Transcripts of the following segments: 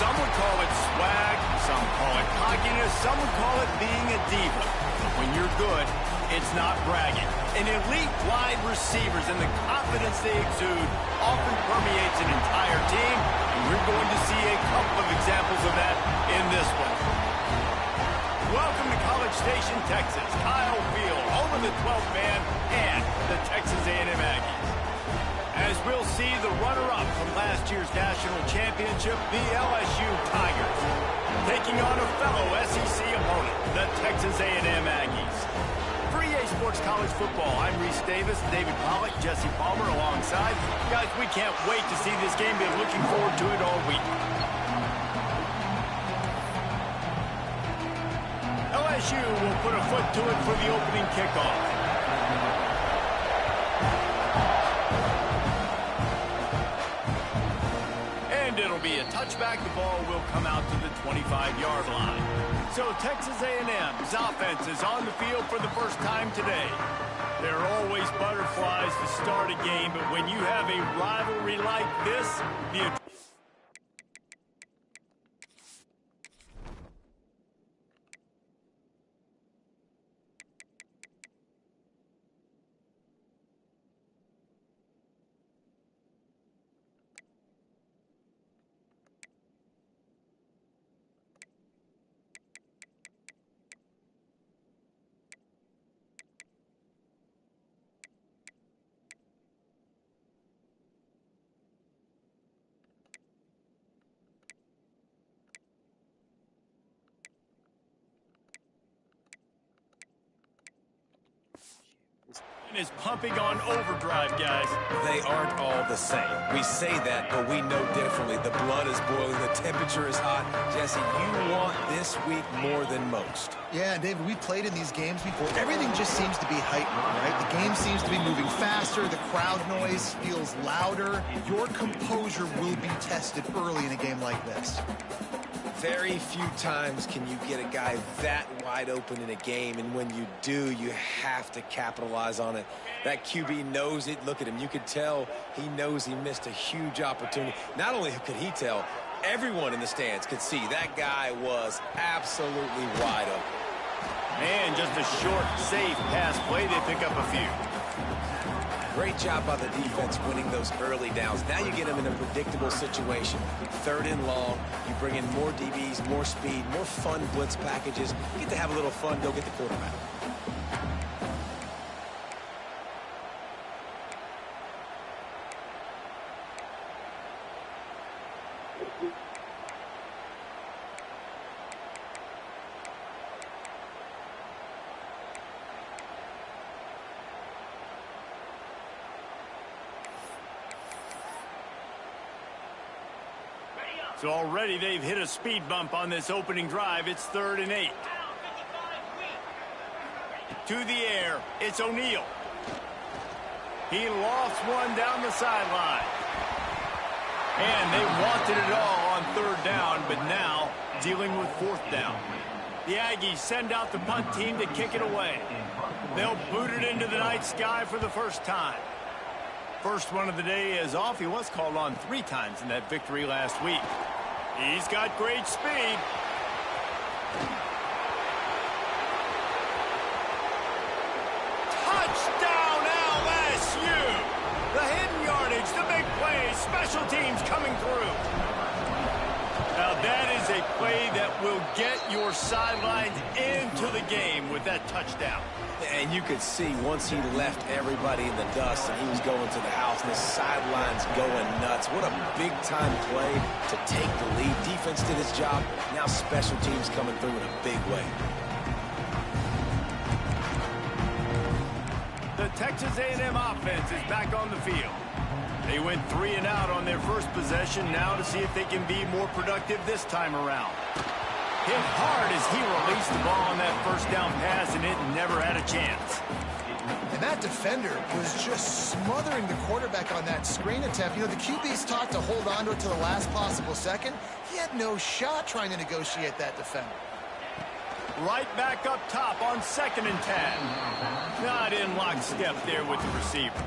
Some would call it swag, some call it cockiness, some would call it being a diva. But when you're good, it's not bragging. An elite wide receivers and the confidence they exude often permeates an entire team, and we're going to see a couple of examples of that in this one. Welcome to College Station, Texas. Kyle Field, home of the 12th man and the Texas A&M Aggies. As we'll see the runner-up from last year's national championship, the LSU Tigers, taking on a fellow SEC opponent, the Texas A&M Aggies. For EA Sports College Football, I'm Reese Davis, David Pollack, Jesse Palmer alongside. Guys, we can't wait to see this game. Been looking forward to it all week. LSU will put a foot to it for the opening kickoff. And it'll be a touchback. The ball will come out to the 25-yard line. So Texas A&M's offense is on the field for the first time today. There are always butterflies to start a game, but when you have a rivalry like this, the is pumping on overdrive, guys. They aren't all the same. We say that, but we know differently. The blood is boiling. The temperature is hot. Jesse, you want this week more than most. Yeah, David, we played in these games before. Everything just seems to be heightened, right? The game seems to be moving faster. The crowd noise feels louder. Your composure will be tested early in a game like this. Very few times can you get a guy that wide open in a game, and when you do, you have to capitalize on it. That QB knows it. Look at him. You could tell he knows he missed a huge opportunity. Not only could he tell, everyone in the stands could see that guy was absolutely wide open. And just a short, safe pass play. They pick up a few. Great job by the defense winning those early downs. Now you get them in a predictable situation. 3rd and long. You bring in more DBs, more speed, more fun blitz packages. You get to have a little fun. Go get the quarterback. So already they've hit a speed bump on this opening drive. It's 3rd and 8. To the air, it's O'Neal. He lofts one down the sideline. And they wanted it all on 3rd down, but now dealing with 4th down. The Aggies send out the punt team to kick it away. They'll boot it into the night sky for the first time. First one of the day is off. He was called on 3 times in that victory last week. He's got great speed. Touchdown, LSU! The hidden yardage, the big play, special teams coming through. Now that is a play that will get your sidelines into the game with that touchdown. And you could see once he left everybody in the dust and he was going to the house and the sidelines going nuts. What a big-time play to take the lead. Defense did its job. Now special teams coming through in a big way. The Texas A&M offense is back on the field. They went 3 and out on their first possession, now to see if they can be more productive this time around. Hit hard as he released the ball on that first down pass, and it never had a chance. And that defender was just smothering the quarterback on that screen attempt. You know, the QB's taught to hold on to it to the last possible second. He had no shot trying to negotiate that defender. Right back up top on 2nd and 10. Not in lockstep there with the receiver.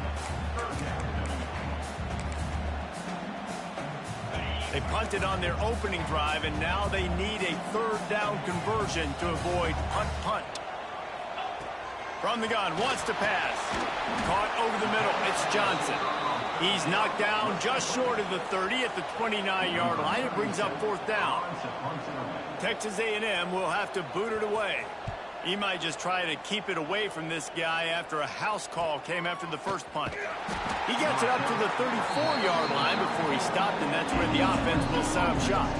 They punted on their opening drive, and now they need a third down conversion to avoid punt. From the gun, wants to pass. Caught over the middle. It's Johnson. He's knocked down just short of the 30 at the 29-yard line. It brings up fourth down. Texas A&M will have to boot it away. He might just try to keep it away from this guy after a house call came after the first punt. He gets it up to the 34-yard line before he stopped, and that's where the offense will set up shop.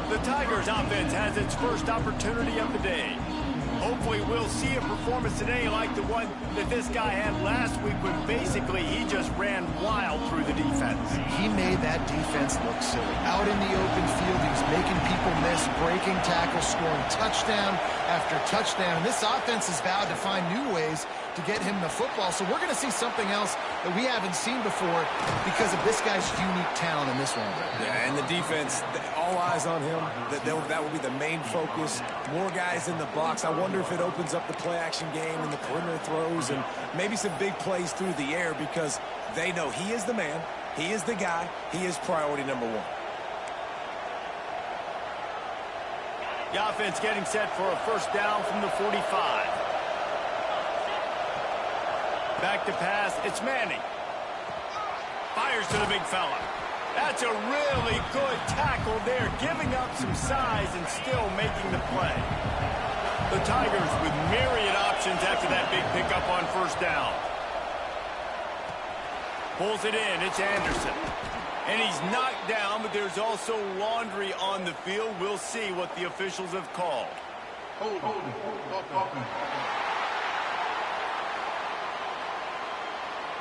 The Tigers offense has its first opportunity of the day. Hopefully we'll see a performance today like the one that this guy had last week when basically he just ran wild through the defense. He made that defense look silly. Out in the open field, he was making people miss, breaking tackles, scoring touchdown after touchdown. And this offense has vowed to find new ways to get him the football. So we're going to see something else that we haven't seen before because of this guy's unique talent in this one. Yeah, and the defense, all eyes on him. That will be the main focus. More guys in the box. I wonder if it opens up the play-action game and the perimeter throws and maybe some big plays through the air because they know he is the man, he is the guy, he is priority number one. The offense getting set for a first down from the 45. Back to pass, it's Manning. Fires to the big fella. That's a really good tackle there, giving up some size and still making the play. The Tigers with myriad options after that big pickup on first down. Pulls it in, it's Anderson. And he's knocked down, but there's also laundry on the field. We'll see what the officials have called.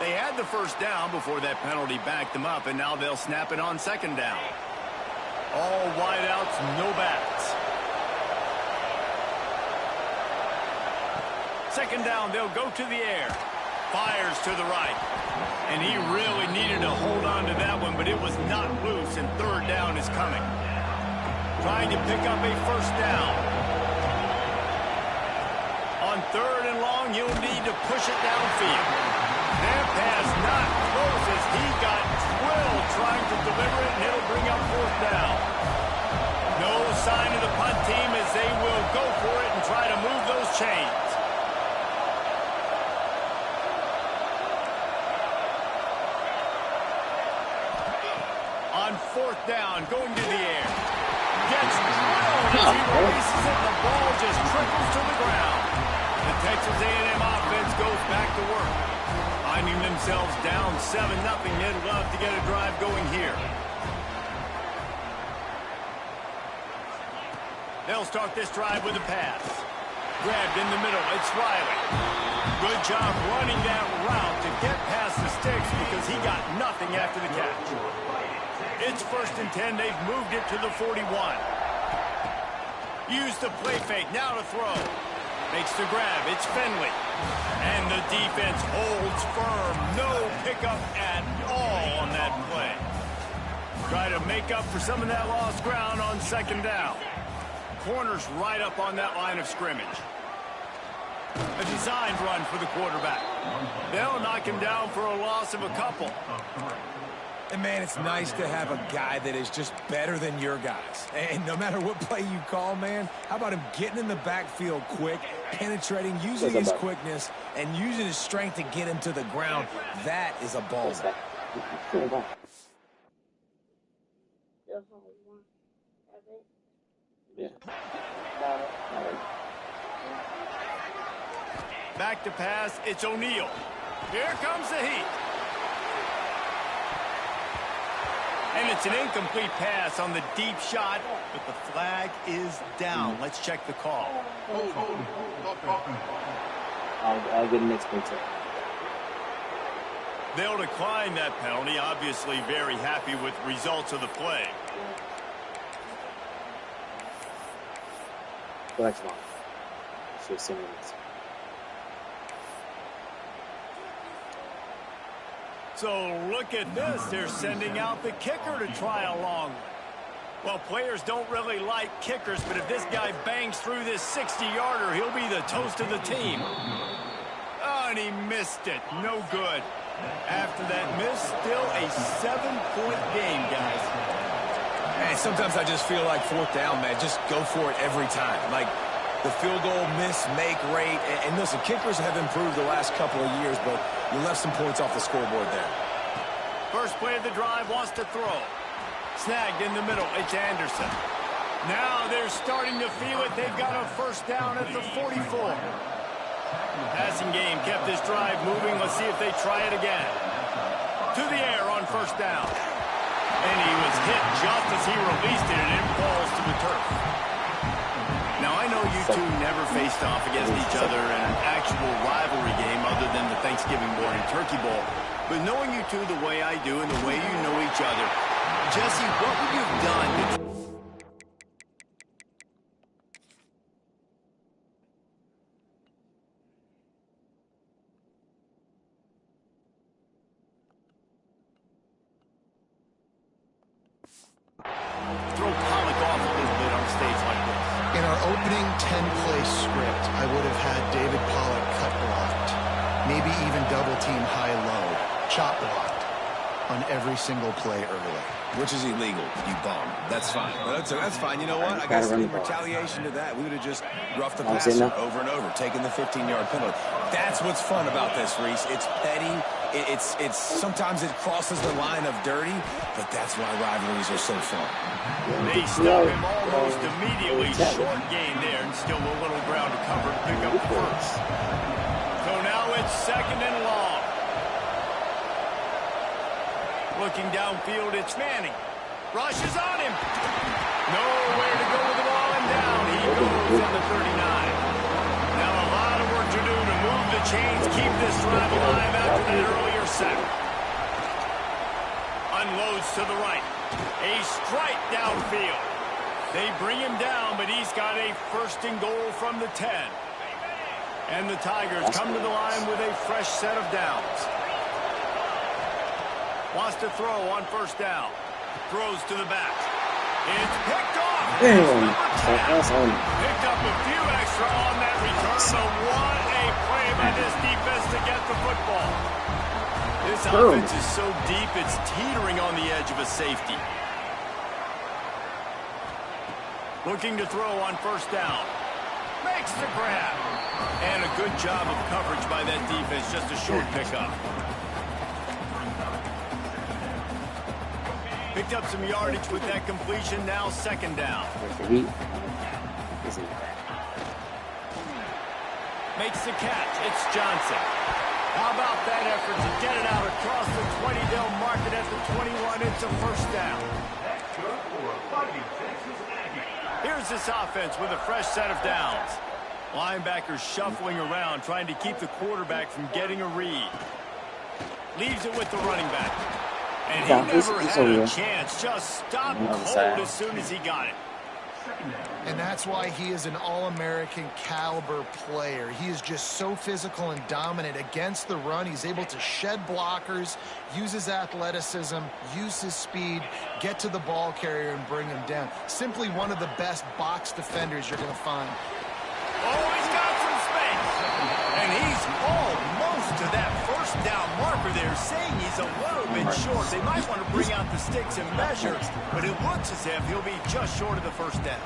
They had the first down before that penalty backed them up, and now they'll snap it on second down. All wideouts, no backs. Second down, they'll go to the air. Fires to the right. And he really needed to hold on to that one, but it was not loose, and third down is coming. Trying to pick up a first down. On third and long, you'll need to push it downfield. That pass not close as he got drilled trying to deliver it, and it'll bring up fourth down. No sign of the punt team as they will go for it and try to move those chains. On fourth down, going to the air. Gets drilled as he releases it, and the ball just trickles to the ground. The Texas A&M offense goes back to work. Finding themselves down 7-0, they'd love to get a drive going here. They'll start this drive with a pass. Grabbed in the middle, it's Riley. Good job running that route to get past the sticks because he got nothing after the catch. It's first and 10, they've moved it to the 41. Use the play fake, now to throw. Makes the grab, it's Finley. And the defense holds firm. No pickup at all on that play. Try to make up for some of that lost ground on second down. Corner's right up on that line of scrimmage. A designed run for the quarterback. They'll knock him down for a loss of a couple. And, man, it's nice to have a guy that is just better than your guys. And no matter what play you call, man, how about him getting in the backfield quick, penetrating, using his quickness, and using his strength to get him to the ground. That is a baller. Back to pass, it's O'Neal. Here comes the heat. And it's an incomplete pass on the deep shot, but the flag is down. Let's check the call. I'll get an next picture. They'll decline that penalty, obviously very happy with results of the play. Flag's long. So 7 minutes. So look at this. They're sending out the kicker to try along. Well, players don't really like kickers, but if this guy bangs through this 60-yarder, he'll be the toast of the team. Oh, and he missed it. No good. After that miss, still a 7-point game, guys. And sometimes I just feel like fourth down, man. Just go for it every time. Like the field goal miss, make rate. And listen, kickers have improved the last couple of years, but you left some points off the scoreboard there. First play of the drive, wants to throw. Snagged in the middle. It's Anderson. Now they're starting to feel it. They've got a first down at the 44. Passing game kept this drive moving. Let's see if they try it again. To the air on first down. And he was hit just as he released it, and it falls to the turf. Now, I know you two never faced off against each other in an actual rivalry game other than the Thanksgiving morning turkey bowl. But knowing you two the way I do and the way you know each other, Jesse, what would you have done to... throw Pollock off a little bit on a stage like this? In our opening 10-play script, I would have had David Pollock cut blocked, maybe even double team high-low, chop blocked on every single play early. Which is illegal, you bum. That's fine. That's fine. You know what? I guess in retaliation to that, we would have just roughed the passer over and over, taking the 15-yard penalty. That's what's fun about this, Reese. It's petty. It's sometimes it crosses the line of dirty, but that's why rivalries are so fun. They stop him almost immediately. Short gain there, and still a little ground to cover to pick up the first. So now it's second and long. Looking downfield, it's Manning. Rushes on him. Nowhere to go with the ball, and down he goes at the 39. Now a lot of work to do to move the chains, keep this drive alive after that earlier sack. Unloads to the right. A strike downfield. They bring him down, but he's got a first and goal from the 10. And the Tigers come to the line with a fresh set of downs. Wants to throw on first down. Throws to the back. It's picked off. Picked up a few extra on that return, but what a play by this defense to get the football. This offense is so deep, it's teetering on the edge of a safety. Looking to throw on first down. Makes the grab. And a good job of coverage by that defense, just a short pickup. Picked up some yardage with that completion, now second down. Makes the catch, it's Johnson. How about that effort to get it out across the 20? They'll mark it at the 21, it's a first down. Here's this offense with a fresh set of downs. Linebackers shuffling around, trying to keep the quarterback from getting a read. Leaves it with the running back. And he never had a chance, just stopped cold as soon as he got it. And that's why he is an all-American caliber player. He is just so physical and dominant against the run. He's able to shed blockers, use his athleticism, use his speed, get to the ball carrier and bring him down. Simply one of the best box defenders you're going to find. Oh, he's got some space. And he's almost to that first down marker there, saying he's a little bit short. They might want to bring out the sticks and measure, but it looks as if he'll be just short of the first down.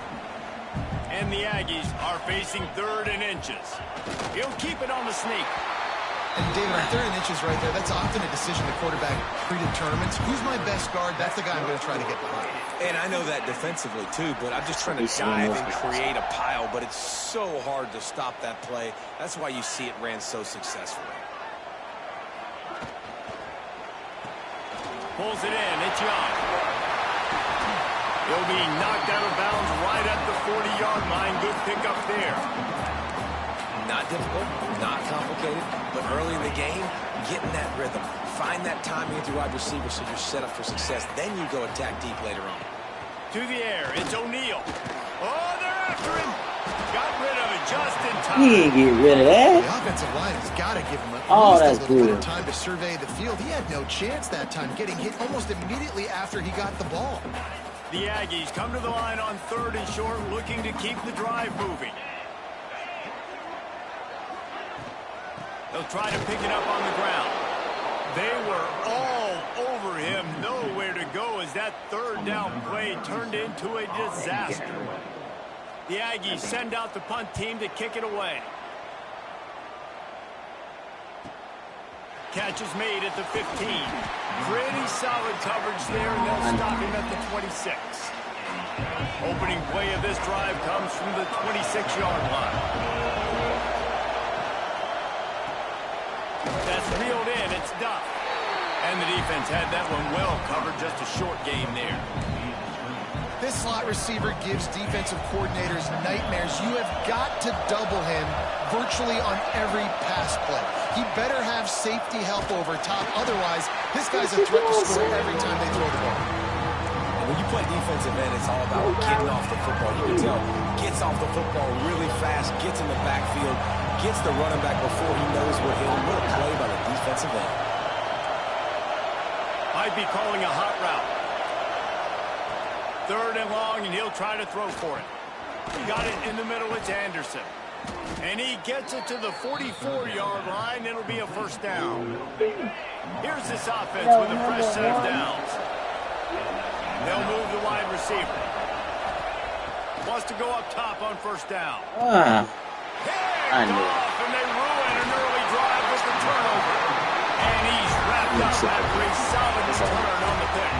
And the Aggies are facing third and inches. He'll keep it on the sneak. And David, on third and inches right there, that's often a decision the quarterback predetermines. Who's my best guard? That's the guy I'm going to try to get behind. And I know that defensively, too, but I'm just trying to dive and create a pile, but it's so hard to stop that play. That's why you see it ran so successfully. Pulls it in. It's Young. He'll be knocked out of bounds right at the 40-yard line. Good pickup there. Not difficult, not complicated, but early in the game, get in that rhythm. Find that timing with your wide receiver so you're set up for success. Then you go attack deep later on. To the air. It's O'Neal. Oh, they're after him. Got rid of it just in time. He ain't get rid of that. The offensive line has got to give him at that's least a little bit good. of time to survey the field. He had no chance that time, getting hit almost immediately after he got the ball. The Aggies come to the line on third and short, looking to keep the drive moving. They'll try to pick it up on the ground. They were all over him, nowhere to go as that third down play turned into a disaster. The Aggies send out the punt team to kick it away. Catch is made at the 15. Pretty solid coverage there, and they'll stop him at the 26. Opening play of this drive comes from the 26-yard line. That's reeled in. It's Duff. And the defense had that one well covered. Just a short game there. This slot receiver gives defensive coordinators nightmares. You have got to double him virtually on every pass play. He better have safety help over top. Otherwise, this guy's a threat to score every time they throw the ball. And when you play defensive end, it's all about getting off the football. You can tell, gets off the football really fast, gets in the backfield, gets the running back before he knows what hit him. What a play by the defensive end. Might be calling a hot route. 3rd and long, and he'll try to throw for it. Got it in the middle. It's Anderson. And he gets it to the 44-yard line. It'll be a first down. Here's this offense with a fresh set of downs. They'll move the wide receiver. Wants to go up top on first down. Picked off, and they ruin an early drive with the turnover. And he's wrapped up after a solid return on the pick.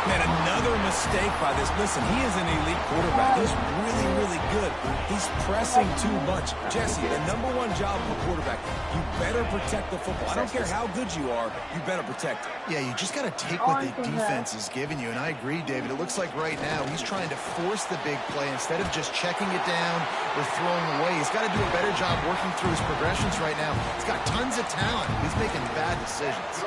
Man, another mistake by this. Listen, he is an elite quarterback. He's really, really good. He's pressing too much. Jesse, the #1 job of a quarterback, you better protect the football. I don't care how good you are, you better protect it. Yeah, you just got to take what the defense is giving you. And I agree, David. It looks like right now he's trying to force the big play instead of just checking it down or throwing away. He's got to do a better job working through his progressions right now. He's got tons of talent. He's making bad decisions.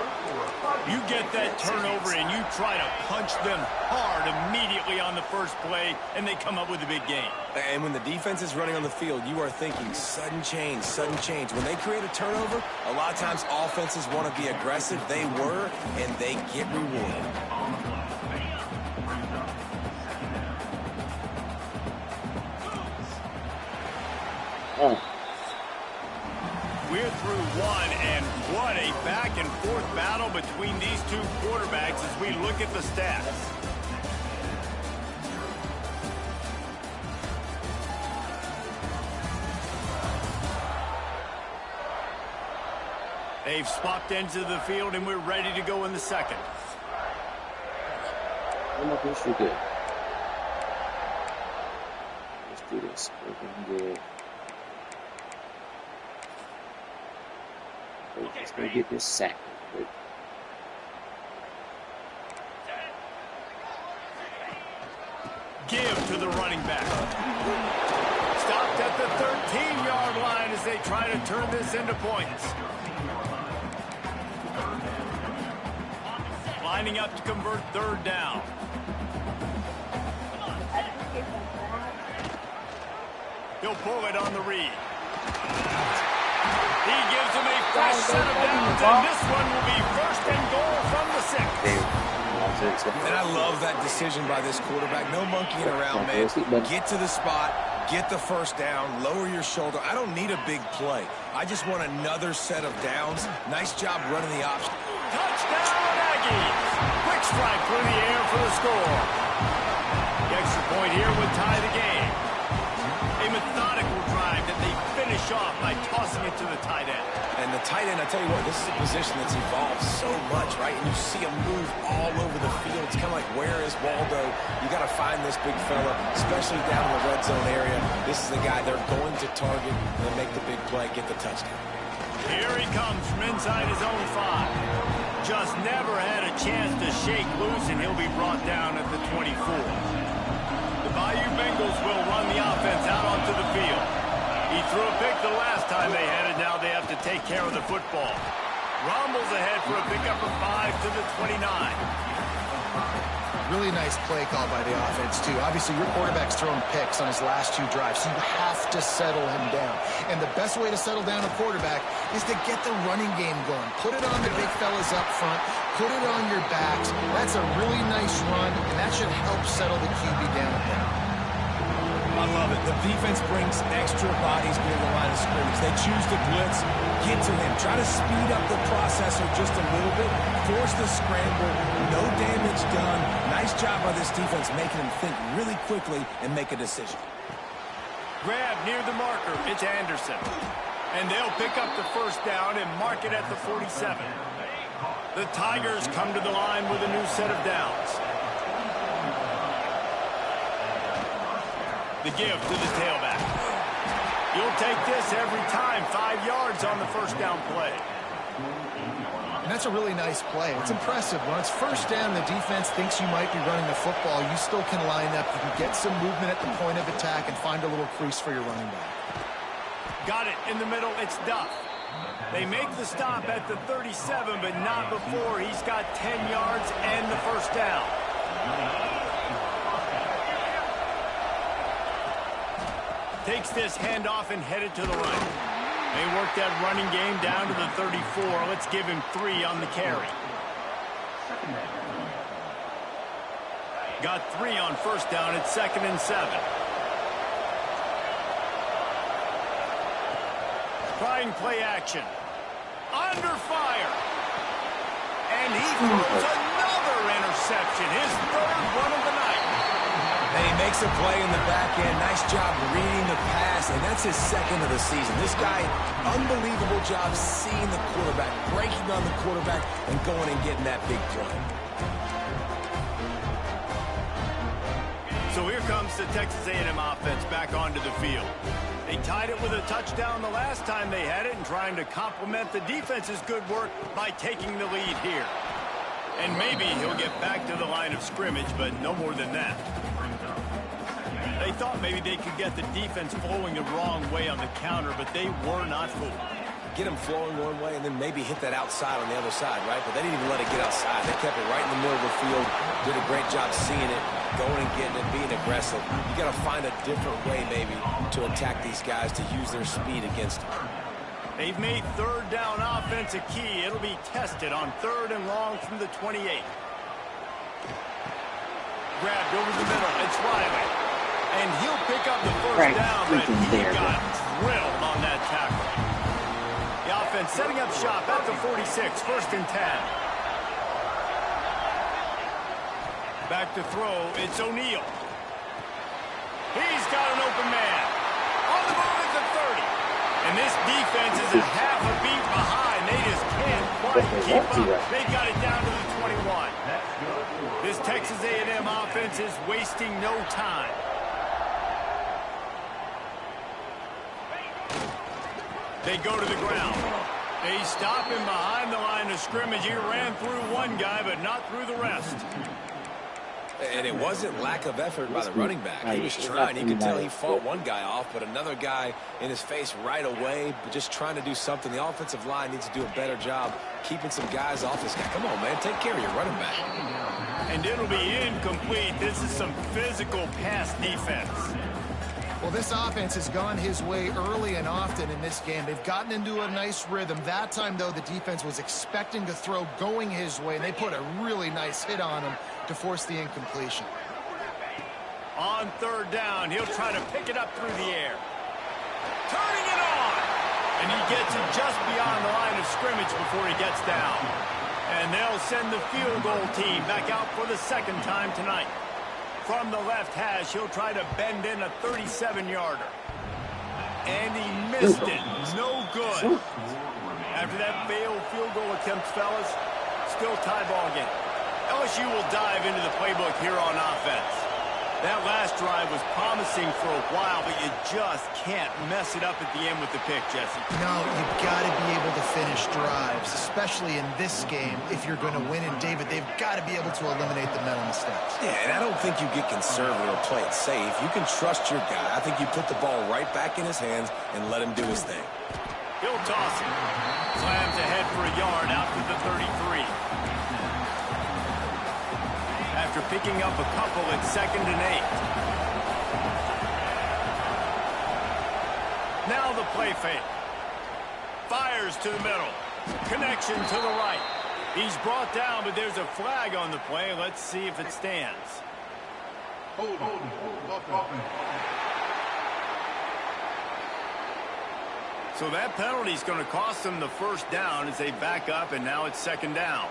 You get that turnover and you try to punch them hard immediately on the first play, and they come up with a big gain. And when the defense is running on the field, you are thinking sudden change, sudden change. When they create a turnover, a lot of times offenses want to be aggressive. They were, and they get rewarded. We're through one, and what a back-and-forth battle between these two quarterbacks as we look at the stats. They've swapped into the field, and we're ready to go in the second. I'm pretty good. Let's do this. We're going to Let's go get this sack. Give to the running back. Stopped at the 13-yard line as they try to turn this into points. Lining up to convert 3rd down. He'll pull it on the read. He gives him a fresh set of downs, and this one will be 1st and goal from the 6. And I love that decision by this quarterback. No monkeying around, man. Get to the spot, get the first down, lower your shoulder. I don't need a big play. I just want another set of downs. Nice job running the option. Touchdown, Aggies! Quick strike through the air for the score. The extra point here would tie the game. A methodical drive that they finish off by tossing it to the tight end. And the tight end, I tell you what, this is a position that's evolved so much, right? And you see him move all over the field. It's kind of like, where is Waldo? You got to find this big fella, especially down in the red zone area. This is the guy they're going to target and make the big play, get the touchdown. Here he comes from inside his own 5. Just never had a chance to shake loose, and he'll be brought down at the 24. The Bayou Bengals will run the offense out onto the field. He threw a pick the last time they had it. Now they have to take care of the football. Rumbles ahead for a pickup of 5 to the 29. Really nice play call by the offense, too. Obviously, your quarterback's thrown picks on his last 2 drives, so you have to settle him down. And the best way to settle down a quarterback is to get the running game going. Put it on the big fellas up front. Put it on your backs. That's a really nice run, and that should help settle the QB down a bit. I love it. The defense brings extra bodies near the line of scrimmage. They choose to blitz, get to him, try to speed up the processor just a little bit, force the scramble, no damage done. Nice job by this defense making him think really quickly and make a decision. Grab near the marker. It's Anderson. And they'll pick up the first down and mark it at the 47. The Tigers come to the line with a new set of downs. The give to the tailback. You'll take this every time. 5 yards on the first down play. And that's a really nice play. It's impressive. When it's first down, the defense thinks you might be running the football. You still can line up. You can get some movement at the point of attack and find a little crease for your running back. Got it in the middle. It's Duff. They make the stop at the 37, but not before he's got 10 yards and the first down. Takes this handoff and headed to the right. They work that running game down to the 34. Let's give him 3 on the carry. Got 3 on first down at 2nd and 7. Trying play action. Under fire. And he throws another interception. His 3rd one of the night. And he makes a play in the back end. Nice job reading the pass, and that's his 2nd of the season. This guy, unbelievable job seeing the quarterback, breaking on the quarterback, and going and getting that big play. So here comes the Texas A&M offense back onto the field. They tied it with a touchdown the last time they had it and trying to complement the defense's good work by taking the lead here. And maybe he'll get back to the line of scrimmage, but no more than that. They thought maybe they could get the defense flowing the wrong way on the counter, but they were not fooled. Get them flowing one way and then maybe hit that outside on the other side, right? But they didn't even let it get outside. They kept it right in the middle of the field, did a great job seeing it, going and getting it, being aggressive. You got to find a different way maybe to attack these guys, to use their speed against them. They've made 3rd down offense a key. It'll be tested on 3rd and long from the 28. Grabbed over the middle. It's Riley. And he'll pick up the first down, but he got drilled on that tackle. The offense setting up shop at the 46, 1st and 10. Back to throw, it's O'Neal. He's got an open man. On the move at the 30. And this defense is a half a beat behind. They just can't quite keep up. They got it down to the 21. This Texas A&M offense is wasting no time. They go to the ground. They stop him behind the line of scrimmage. He ran through one guy, but not through the rest. And it wasn't lack of effort by the running back. He was trying. You could tell he fought one guy off, but another guy in his face right away, but just trying to do something. The offensive line needs to do a better job keeping some guys off this guy. Come on, man. Take care of your running back. And it'll be incomplete. This is some physical pass defense. Well, this offense has gone his way early and often in this game. They've gotten into a nice rhythm. That time, though, the defense was expecting to throw going his way, and they put a really nice hit on him to force the incompletion. On 3rd down, he'll try to pick it up through the air. Turning it on! And he gets it just beyond the line of scrimmage before he gets down. And they'll send the field goal team back out for the 2nd time tonight. From the left hash, he'll try to bend in a 37-yarder. And he missed it. No good. After that failed field goal attempt, fellas, still tie ball game. LSU will dive into the playbook here on offense. That last drive was promising for a while, but you just can't mess it up at the end with the pick, Jesse. No, you've got to be able to finish drives, especially in this game. If you're going to win, and David, they've got to be able to eliminate the mental mistakes. Yeah, and I don't think you get conservative or play it safe. You can trust your guy. I think you put the ball right back in his hands and let him do his thing. He'll toss it. Slams ahead for a yard out to the 33. After picking up a couple at 2nd and 8. Now the play fake. Fires to the middle. Connection to the right. He's brought down, but there's a flag on the play. Let's see if it stands. So that penalty is going to cost them the first down as they back up, and now it's second down.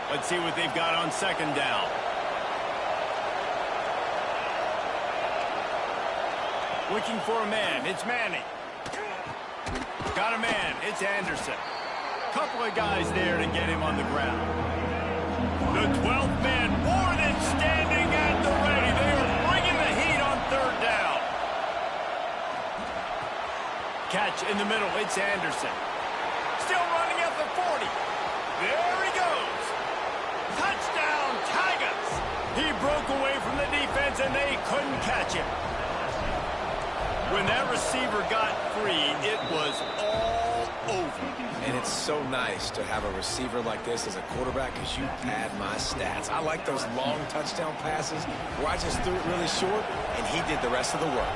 Let's see what they've got on second down. Looking for a man. It's Manning. Got a man. It's Anderson. Couple of guys there to get him on the ground. The 12th man more than standing at the ready. They are bringing the heat on third down. Catch in the middle. It's Anderson. Still running at the 40. There he goes. Touchdown, Tigers. He broke away from the defense, and they couldn't catch him. When that receiver got free, it was all over. And it's so nice to have a receiver like this as a quarterback because you pad my stats. I like those long touchdown passes where I just threw it really short, and he did the rest of the work.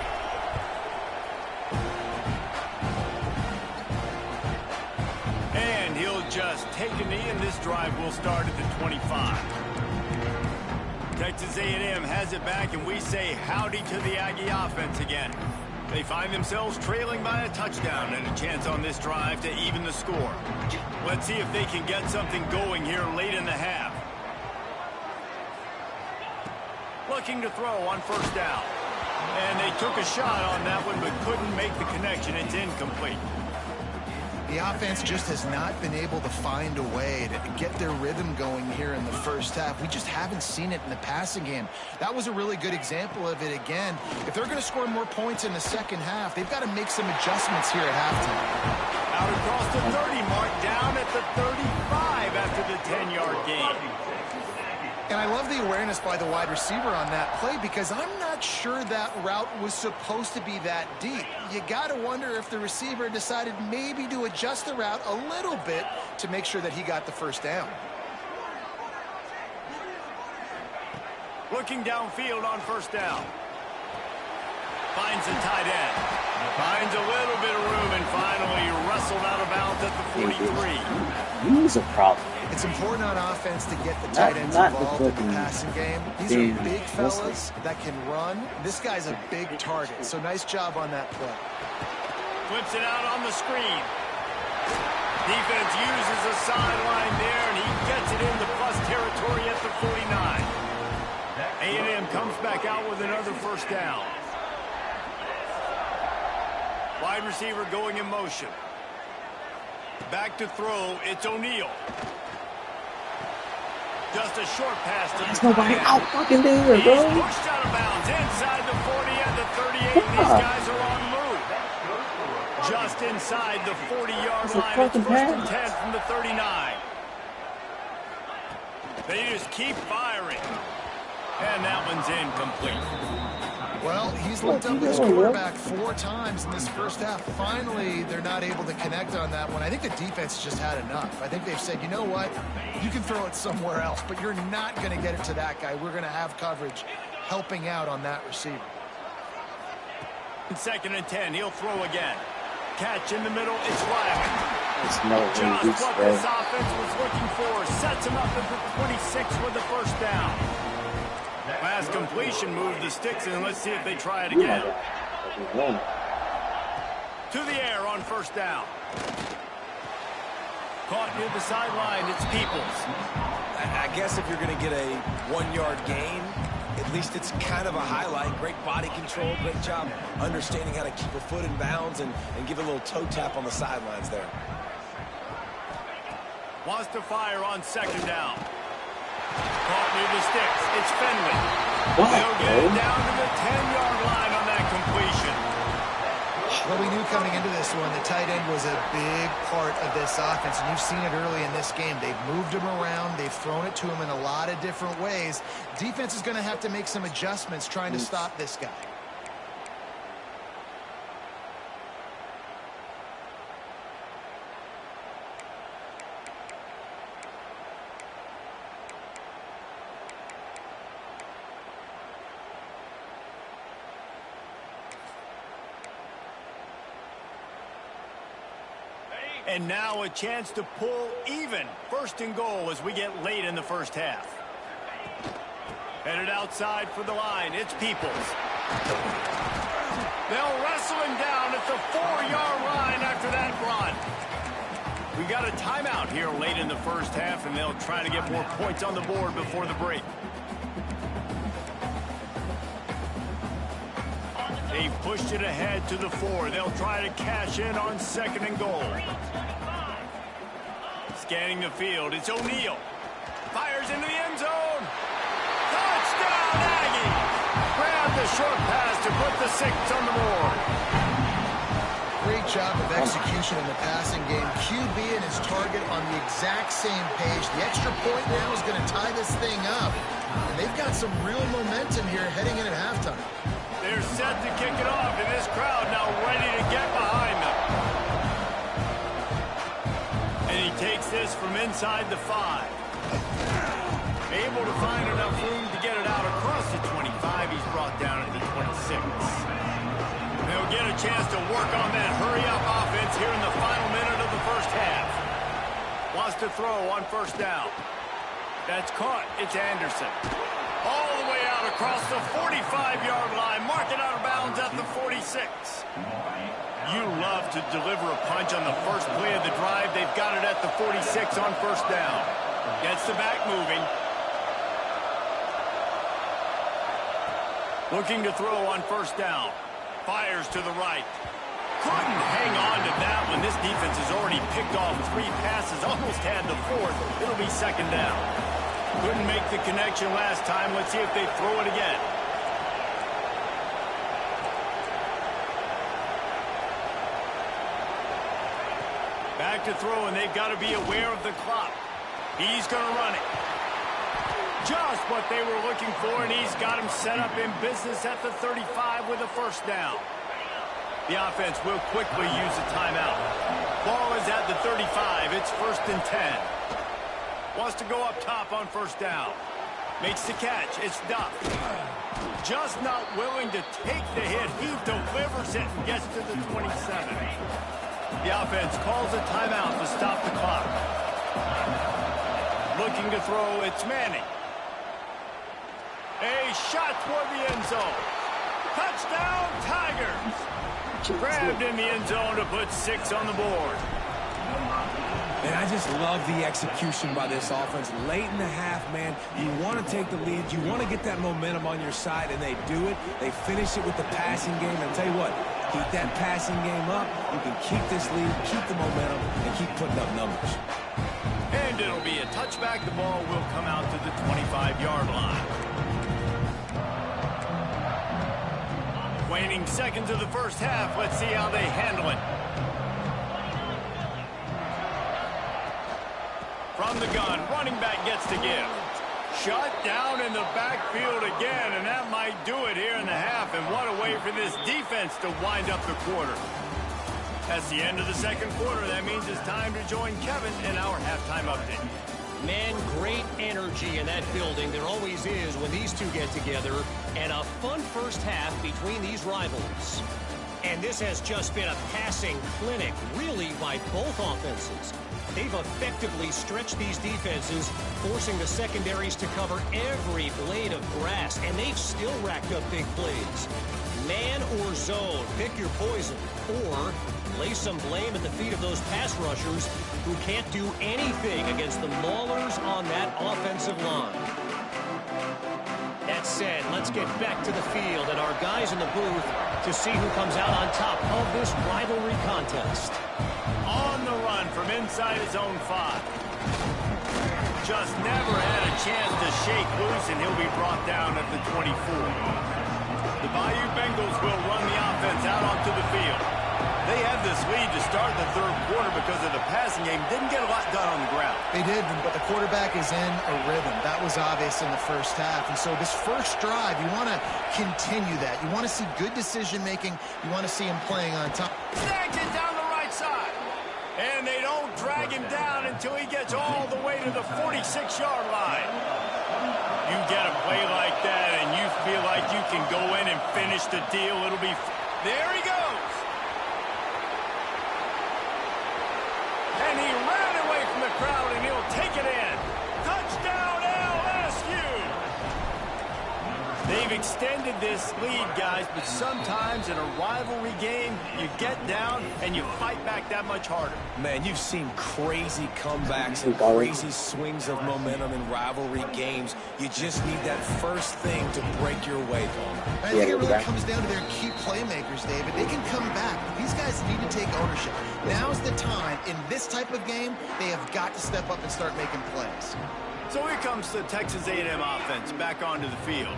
And he'll just take a knee, and this drive will start at the 25. Texas A&M has it back, and we say howdy to the Aggie offense again. They find themselves trailing by a touchdown and a chance on this drive to even the score. Let's see if they can get something going here late in the half. Looking to throw on first down. And they took a shot on that one but couldn't make the connection. It's incomplete. The offense just has not been able to find a way to get their rhythm going here in the first half. We just haven't seen it in the passing game. That was a really good example of it again. If they're going to score more points in the second half, they've got to make some adjustments here at halftime. Out across the 30 mark, down at the 35 after the 10-yard gain. And I love the awareness by the wide receiver on that play because I'm not sure that route was supposed to be that deep. You got to wonder if the receiver decided maybe to adjust the route a little bit to make sure that he got the first down. Looking downfield on first down. Finds the tight end. Finds a little bit of room and finally wrestled out of bounds at the 43. He's a problem. It's important on offense to get the tight ends involved in the passing game. These are big fellas that can run. This guy's a big target, so nice job on that play. Flips it out on the screen. Defense uses a sideline there, and he gets it into plus territory at the 49. A&M comes back out with another first down. Wide receiver going in motion. Back to throw, it's O'Neal. Just a short pass to There's the nobody tight end. out fucking there, He's bro. pushed out of bounds inside the 40 and the 38. And these guys are on move. Just inside the 40-yard line. It's first and 10 from the 39. They just keep firing. And that one's incomplete. Well, he's looked up his quarterback 4 times in this first half. Finally, they're not able to connect on that one. I think the defense just had enough. I think they've said, you know what, you can throw it somewhere else, but you're not going to get it to that guy. We're going to have coverage helping out on that receiver. Second and 10, he'll throw again. Catch in the middle, it's Wyman. There's no way Just this what this offense was looking for. Sets him up at the 26 with the first down. Pass completion, move the sticks, and let's see if they try it again. To the air on first down. Caught near the sideline, it's Peoples. I guess if you're going to get a 1-yard gain, at least it's kind of a highlight. Great body control, great job understanding how to keep a foot in bounds and give a little toe tap on the sidelines there. Wants to fire on second down. Caught near the sticks. It's Finley. They'll get it down to the 10-yard line on that completion. Well, we knew coming into this one, the tight end was a big part of this offense, and you've seen it early in this game. They've moved him around. They've thrown it to him in a lot of different ways. Defense is going to have to make some adjustments trying to stop this guy. And now a chance to pull even. First and goal as we get late in the first half. Headed outside for the line. It's Peoples. They'll wrestle him down at the 4-yard line after that run. We got a timeout here late in the first half, and they'll try to get more points on the board before the break. They've pushed it ahead to the 4. They'll try to cash in on 2nd and goal. Scanning the field, it's O'Neal. Fires into the end zone. Touchdown, Aggies! Grab the short pass to put the 6 on the board. Great job of execution in the passing game. QB and his target on the exact same page. The extra point now is going to tie this thing up. And they've got some real momentum here heading in at halftime. They're set to kick it off, and this crowd now ready to get behind them. And he takes this from inside the 5. Able to find enough room to get it out across the 25. He's brought down at the 26. They'll get a chance to work on that hurry-up offense here in the final minute of the first half. Wants to throw on 1st down. That's caught. It's Anderson. All the way out across the 45-yard line. Mark it out of bounds at the 46. You love to deliver a punch on the first play of the drive. They've got it at the 46 on 1st down. Gets the back moving. Looking to throw on 1st down. Fires to the right. Couldn't hang on to that when this defense has already picked off 3 passes. Almost had the 4th. It'll be 2nd down. Couldn't make the connection last time. Let's see if they throw it again. Back to throw, and they've got to be aware of the clock. He's going to run it. Just what they were looking for, and he's got him set up in business at the 35 with a 1st down. The offense will quickly use a timeout. Ball is at the 35. It's 1st and 10. Wants to go up top on 1st down. Makes the catch. It's Duff. Just not willing to take the hit. He delivers it and gets to the 27. The offense calls a timeout to stop the clock. Looking to throw, it's Manning. A shot toward the end zone. Touchdown, Tigers. Grabbed in the end zone to put 6 on the board. And I just love the execution by this offense. Late in the half, man, you want to take the lead. You want to get that momentum on your side, and they do it. They finish it with the passing game. And I'll tell you what, keep that passing game up. You can keep this lead, keep the momentum, and keep putting up numbers. And it'll be a touchback. The ball will come out to the 25-yard line. Waning seconds of the first half. Let's see how they handle it. From the gun, running back gets to give. Shut down in the backfield again, and that might do it here in the half. And what a way for this defense to wind up the quarter. That's the end of the 2nd quarter. That means it's time to join Kevin in our halftime update. Man, great energy in that building. There always is when these two get together. And a fun first half between these rivals. And this has just been a passing clinic, really, by both offenses. They've effectively stretched these defenses, forcing the secondaries to cover every blade of grass, and they've still racked up big plays. Man or zone, pick your poison, or lay some blame at the feet of those pass rushers who can't do anything against the maulers on that offensive line. That said, let's get back to the field and our guys in the booth to see who comes out on top of this rivalry contest. On the run from inside his own 5. Just never had a chance to shake loose, and he'll be brought down at the 24. The Bayou Bengals will run the offense out onto the field. They had this lead to start the 3rd quarter because of the passing game. Didn't get a lot done on the ground. They did, but the quarterback is in a rhythm. That was obvious in the first half. And so this first drive, you want to continue that. You want to see good decision-making. You want to see him playing on top. Snagged it down the right side. And they don't drag him down until he gets all the way to the 46-yard line. You get a play like that, and you feel like you can go in and finish the deal. It'll be... There he goes. And he ran away from the crowd, and he'll take it in. Touchdown, LSU! They've extended this lead, guys, but sometimes in a rivalry game, you get down and you fight back that much harder. Man, you've seen crazy comebacks and crazy swings of momentum in rivalry games. You just need that first thing to break your way, Palmer. I think it really comes down to their key playmakers, David. They can come back. These guys need to take ownership. Now's the time. In this type of game, they have got to step up and start making plays. So here comes the Texas A&M offense back onto the field.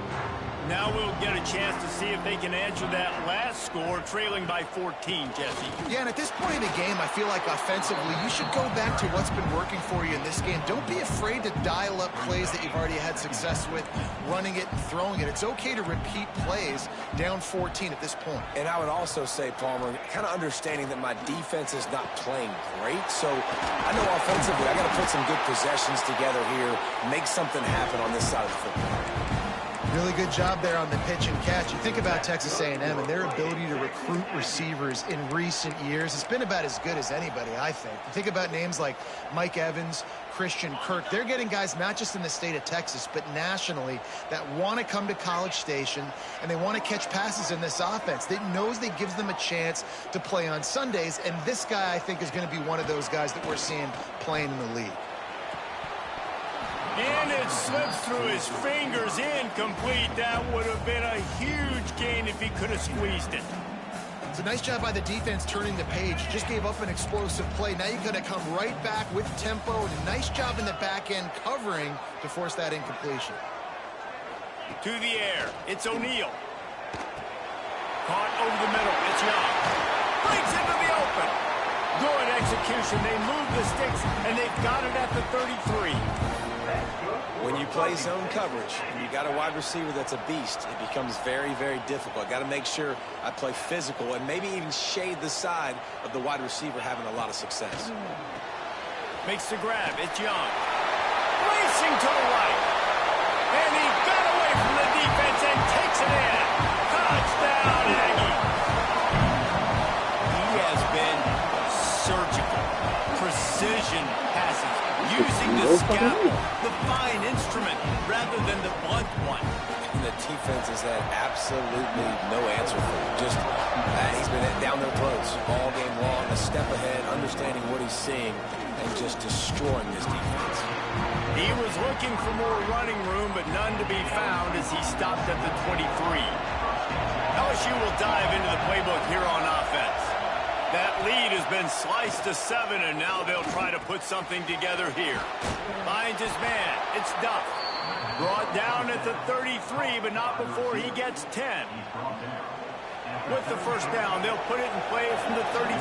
Now we'll get a chance to see if they can answer that last score, trailing by 14, Jesse. Yeah, and at this point in the game, I feel like offensively, you should go back to what's been working for you in this game. Don't be afraid to dial up plays that you've already had success with, running it and throwing it. It's okay to repeat plays down 14 at this point. And I would also say, Palmer, kind of understanding that my defense is not playing great, so I know offensively I got to put some good possessions together here, make something happen on this side of the football. Really good job there on the pitch and catch. You think about Texas A&M and their ability to recruit receivers in recent years. It's been about as good as anybody, I think. You think about names like Mike Evans, Christian Kirk. They're getting guys not just in the state of Texas, but nationally that want to come to College Station and they want to catch passes in this offense. That knows that gives them a chance to play on Sundays, and this guy, I think, is going to be one of those guys that we're seeing playing in the league. And it slips through his fingers, incomplete. That would have been a huge gain if he could have squeezed it. It's a nice job by the defense turning the page. Just gave up an explosive play. Now you're going to come right back with tempo. And a nice job in the back end covering to force that incompletion. To the air. It's O'Neal. Caught over the middle. It's Young. Breaks into the open. Good execution. They move the sticks, and they've got it at the 33. When you play zone coverage and you got a wide receiver that's a beast, it becomes very, very difficult. Got to make sure I play physical and maybe even shade the side of the wide receiver having a lot of success. Makes the grab. It's Young. Racing to the right. And he got away from the defense and takes it in. Touchdown, Aggie. He has been surgical. Precision passes. Using the scalpel, the fine instrument, rather than the blunt one. And the defense has had absolutely no answer for him. Just, he's been down their throats all game long, a step ahead, understanding what he's seeing, and just destroying this defense. He was looking for more running room, but none to be found as he stopped at the 23. LSU will dive into the playbook here on offense. That lead has been sliced to 7, and now they'll try to put something together here. Finds his man. It's Duff. Brought down at the 33, but not before he gets 10. With the first down, they'll put it in play from the 33.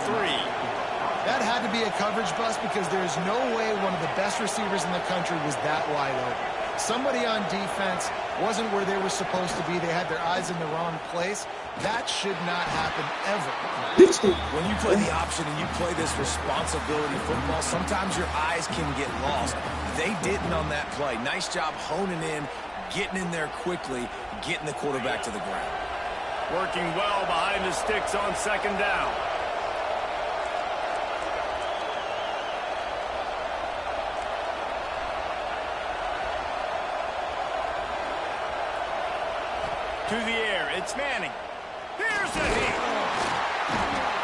That had to be a coverage bust because there's no way one of the best receivers in the country was that wide open. Somebody on defense wasn't where they were supposed to be. They had their eyes in the wrong place. That should not happen ever. When you play the option and you play this responsibility football, sometimes your eyes can get lost. They didn't on that play. Nice job honing in, getting in there quickly, getting the quarterback to the ground. Working well behind the sticks on second down. To the air, it's Manning. Here's a hit.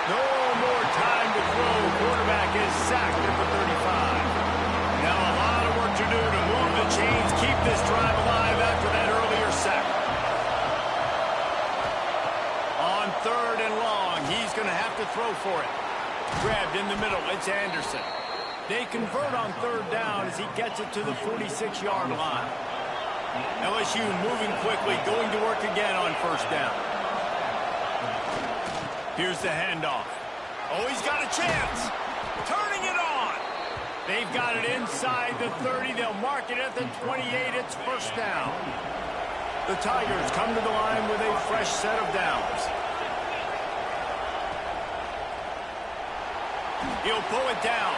No more time to throw. Quarterback is sacked at the 35. Now a lot of work to do to move the chains, keep this drive alive after that earlier sack. On third and long, he's going to have to throw for it. Grabbed in the middle, it's Anderson. They convert on third down as he gets it to the 46-yard line. LSU moving quickly, going to work again on first down. Here's the handoff. Oh, he's got a chance. Turning it on. They've got it inside the 30. They'll mark it at the 28. It's first down. The Tigers come to the line with a fresh set of downs. He'll pull it down.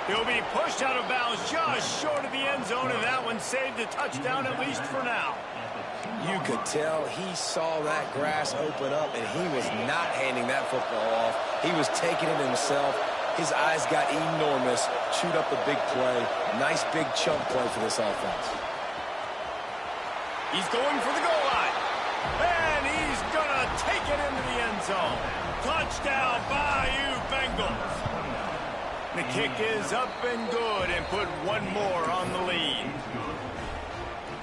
He'll be pushed out of bounds just short of the end zone, and that one saved a touchdown at least for now. You could tell he saw that grass open up, and he was not handing that football off. He was taking it himself. His eyes got enormous, chewed up a big play. Nice big chunk play for this offense. He's going for the goal line. And he's going to take it into the end zone. Touchdown, Bayou Bengals. The kick is up and good and put one more on the lead.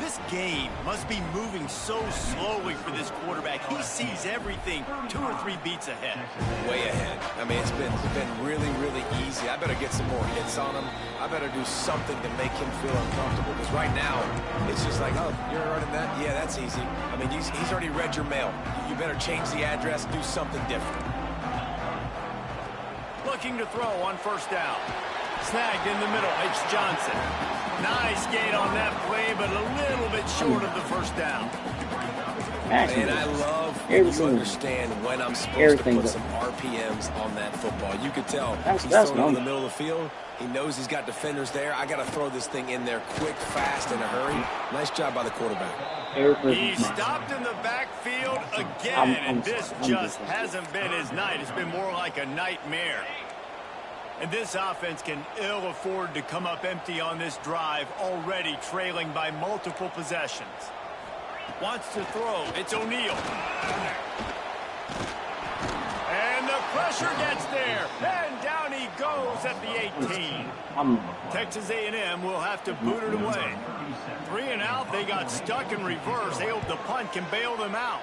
This game must be moving so slowly for this quarterback. He sees everything 2 or 3 beats ahead. Way ahead. I mean, it's been really, really easy. I better get some more hits on him. I better do something to make him feel uncomfortable. Because right now, it's just like, oh, you're running that? Yeah, that's easy. I mean, he's already read your mail. You better change the address, do something different. Looking to throw on first down. Snagged in the middle. It's Johnson. Nice gain on that play, but a little bit short of the first down. And I love when you understand when I'm supposed to put some RPMs on that football. You could tell he's throwing it in the middle of the field. He knows he's got defenders there. I got to throw this thing in there quick, fast, in a hurry. Nice job by the quarterback. He stopped in the backfield again, and this just hasn't been his night. It's been more like a nightmare. And this offense can ill afford to come up empty on this drive, already trailing by multiple possessions. Wants to throw. It's O'Neal. And the pressure gets there. And down he goes at the 18. Texas A&M will have to boot it away. 3 and out. They got stuck in reverse. They hope the punt can bail them out.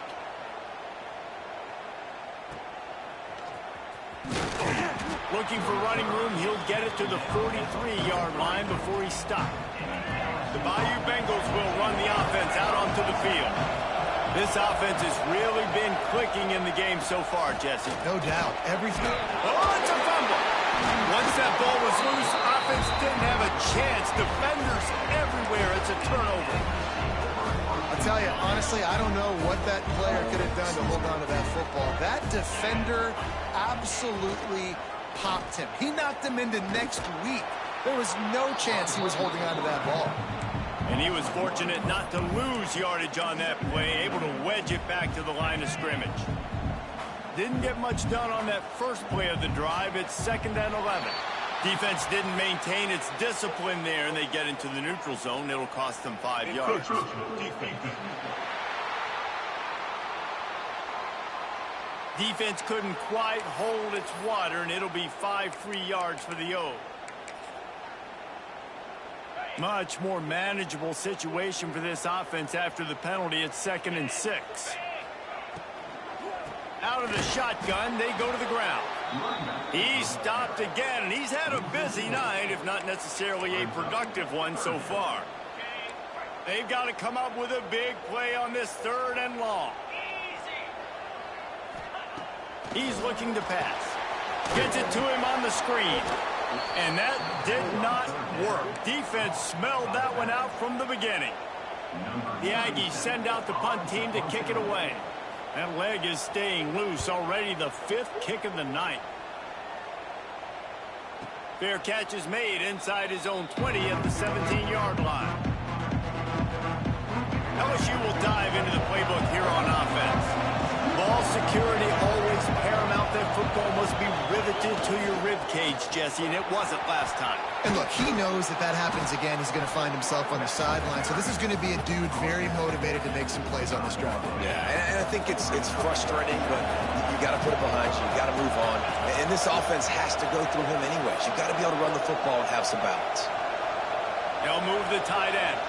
Looking for running room, he'll get it to the 43-yard line before he's stopped. The Bayou Bengals will run the offense out onto the field. This offense has really been clicking in the game so far, Jesse. No doubt. Everything. Oh, it's a fumble. Once that ball was loose, offense didn't have a chance. Defenders everywhere. It's a turnover. I'll tell you, honestly, I don't know what that player could have done to hold on to that football. That defender absolutely popped him. He knocked him into next week. There was no chance he was holding on to that ball. And he was fortunate not to lose yardage on that play, able to wedge it back to the line of scrimmage. Didn't get much done on that first play of the drive. It's 2nd and 11. Defense didn't maintain its discipline there, and they get into the neutral zone. It'll cost them 5 yards. Defense couldn't quite hold its water, and it'll be 5 free yards for the O. Much more manageable situation for this offense after the penalty. It's 2nd and 6. Out of the shotgun, they go to the ground. He stopped again, and he's had a busy night, if not necessarily a productive one so far. They've got to come up with a big play on this 3rd and long. He's looking to pass. Gets it to him on the screen. And that did not work. Defense smelled that one out from the beginning. The Aggies send out the punt team to kick it away. That leg is staying loose, already the 5th kick of the night. Fair catch is made inside his own 20 at the 17-yard line. LSU will dive into the playbook here on offense. Ball security always paramount. That football must be riveted to your rib cage, Jesse, and it wasn't last time. And look, he knows if that happens again, he's going to find himself on the sideline. So this is going to be a dude very motivated to make some plays on this drive. Yeah, and I think it's frustrating, but you got to put it behind you. You got to move on. And this offense has to go through him anyways. You got to be able to run the football and have some balance. They'll move the tight end.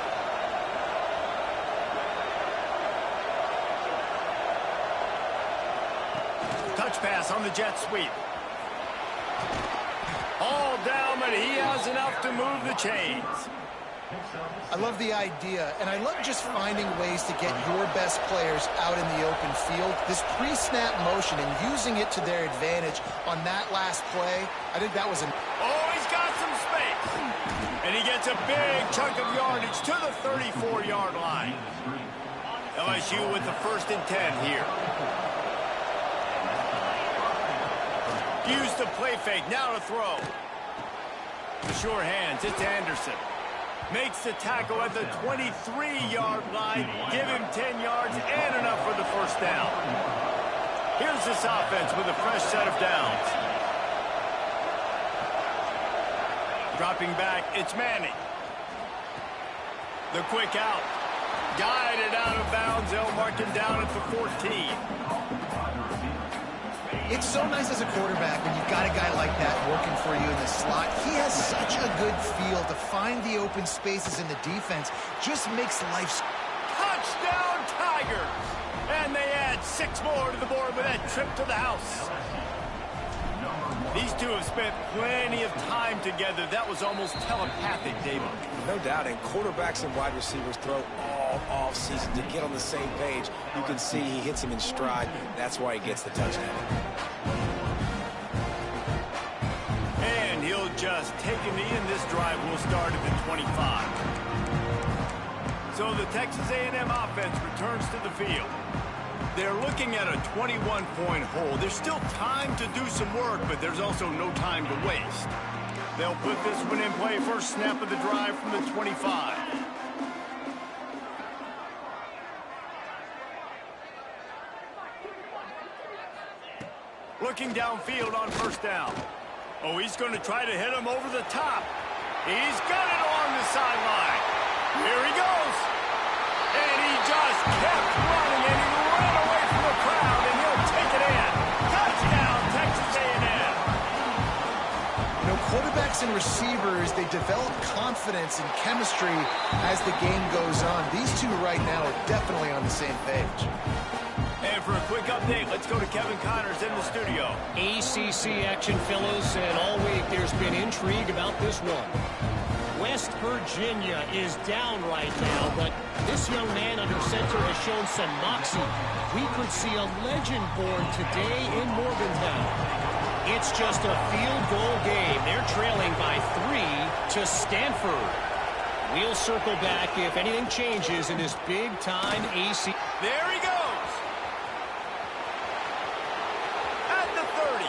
Touch pass on the jet sweep. All down, but he has enough to move the chains. I love the idea, and I love just finding ways to get your best players out in the open field. This pre-snap motion and using it to their advantage on that last play, I think that was Oh, he's got some space. And he gets a big chunk of yardage to the 34-yard line. LSU with the 1st and 10 here. Use the play fake, now to throw. Sure hands, it's Anderson. Makes the tackle at the 23-yard line. Give him 10 yards and enough for the 1st down. Here's this offense with a fresh set of downs. Dropping back, it's Manning. The quick out. guided out of bounds. They'll mark him down at the 14. It's so nice as a quarterback when you've got a guy like that working for you in the slot. He has such a good feel to find the open spaces in the defense. Just makes life... Touchdown, Tigers! And they add 6 more to the board with that trip to the house. These two have spent plenty of time together. That was almost telepathic, David. No doubt, and quarterbacks and wide receivers throw all off-season to get on the same page. You can see he hits him in stride. That's why he gets the touchdown. And he'll just take a knee, and this drive will start at the 25. So the Texas A&M offense returns to the field. They're looking at a 21-point hole. There's still time to do some work, but there's also no time to waste. They'll put this one in play. First snap of the drive from the 25. Looking downfield on first down. Oh, he's going to try to hit him over the top. He's got it along the sideline. Here he goes. And he just kept running, and he ran away from the crowd, and he'll take it in. Touchdown, Texas A&M. You know, quarterbacks and receivers, they develop confidence and chemistry as the game goes on. These two right now are definitely on the same page. And for a quick update, let's go to Kevin Connors in the studio. ACC action, fellas, and all week there's been intrigue about this one. West Virginia is down right now, but this young man under center has shown some moxie. We could see a legend born today in Morgantown. It's just a field goal game. They're trailing by 3 to Stanford. We'll circle back if anything changes in this big-time AC. There he goes. At the 30.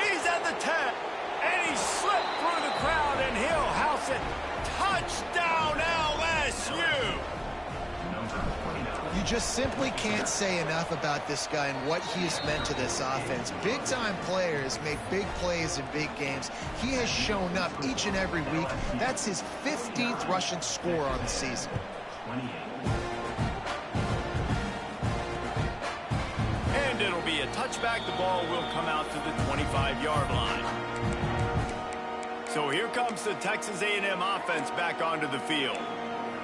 He's at the 10. And he slipped through the crowd, and he'll house it. Touchdown, LSU! You just simply can't say enough about this guy and what he has meant to this offense. Big-time players make big plays in big games. He has shown up each and every week. That's his 15th rushing score on the season. And it'll be a touchback. The ball will come out to the 25-yard line. So here comes the Texas A&M offense back onto the field.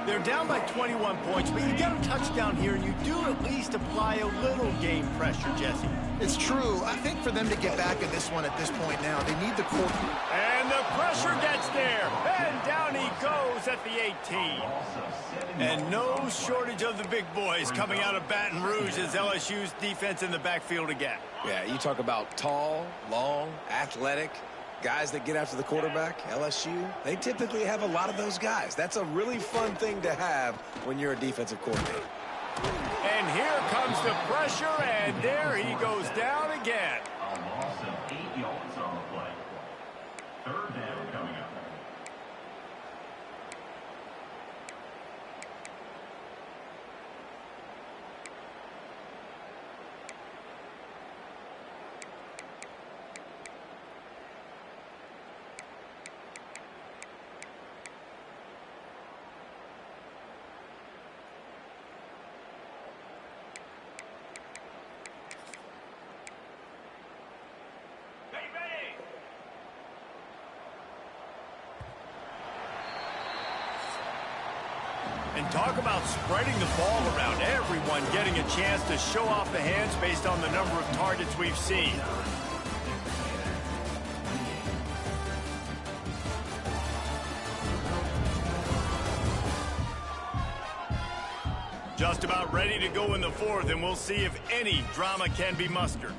They're down by 21 points, but you get a touchdown here, and you do at least apply a little game pressure, Jesse. It's true. I think for them to get back in this one at this point now, they need the quarter. And the pressure gets there, and down he goes at the 18. And no shortage of the big boys coming out of Baton Rouge as LSU's defense in the backfield again. Yeah, you talk about tall, long, athletic, guys that get after the quarterback. LSU, they typically have a lot of those guys. That's a really fun thing to have when you're a defensive coordinator. And here comes the pressure, and there he goes down again. A loss of 8 yards on the play. Third down coming up. And talk about spreading the ball around. Everyone getting a chance to show off the hands based on the number of targets we've seen. Just about ready to go in the fourth, and we'll see if any drama can be mustered.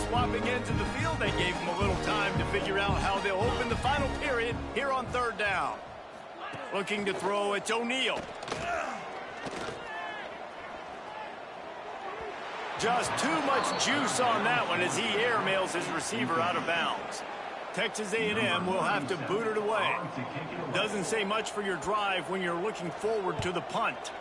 Swapping into the field, they gave him a little time to figure out how they'll open the final period here on third down. Looking to throw, it's O'Neal. Just too much juice on that one as he airmails his receiver out of bounds. Texas A&M will have to boot it away. Doesn't say much for your drive when you're looking forward to the punt.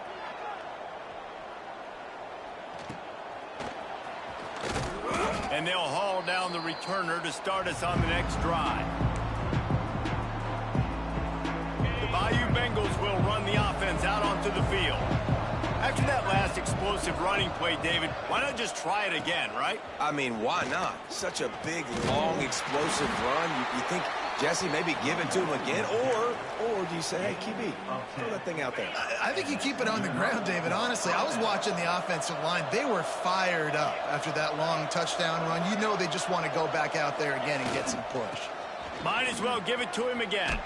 And they'll haul down the returner to start us on the next drive. The Bayou Bengals will run the offense out onto the field. After that last explosive running play, David, why not just try it again, right? I mean, why not? Such a big, long, explosive run. You think, Jesse, maybe give it to him again? Or do you say, hey, QB, throw that thing out there? I think you keep it on the ground, David. Honestly, I was watching the offensive line. They were fired up after that long touchdown run. You know they just want to go back out there again and get some push. Might as well give it to him again.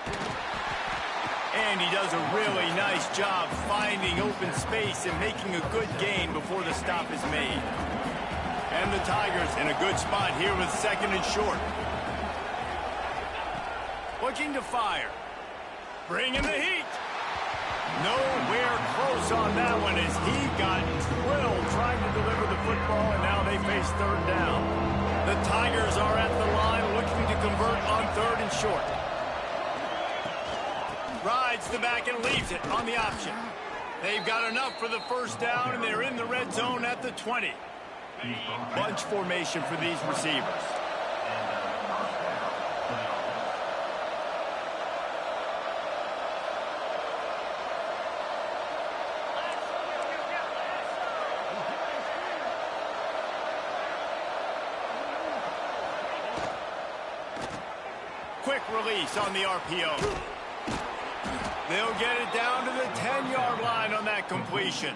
And he does a really nice job finding open space and making a good gain before the stop is made. And the Tigers in a good spot here with 2nd and short. Looking to fire. Bringing the heat. Nowhere close on that one as he got drilled trying to deliver the football, and now they face 3rd down. The Tigers are at the line looking to convert on 3rd and short. Rides the back and leaves it on the option. They've got enough for the 1st down, and they're in the red zone at the 20. Bunch formation for these receivers. Quick release on the RPO. They'll get it down to the 10-yard line on that completion.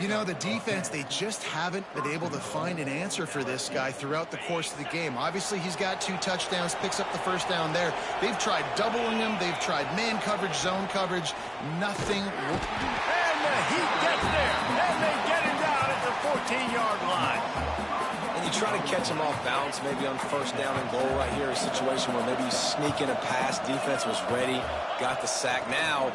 You know, the defense, they just haven't been able to find an answer for this guy throughout the course of the game. Obviously, he's got 2 touchdowns, picks up the 1st down there. They've tried doubling him. They've tried man coverage, zone coverage. Nothing. And the heat gets there. And they get him down at the 14-yard line. And you try to catch him off balance, maybe on 1st down and goal right here, a situation where maybe you sneak in a pass, defense was ready, got the sack. Now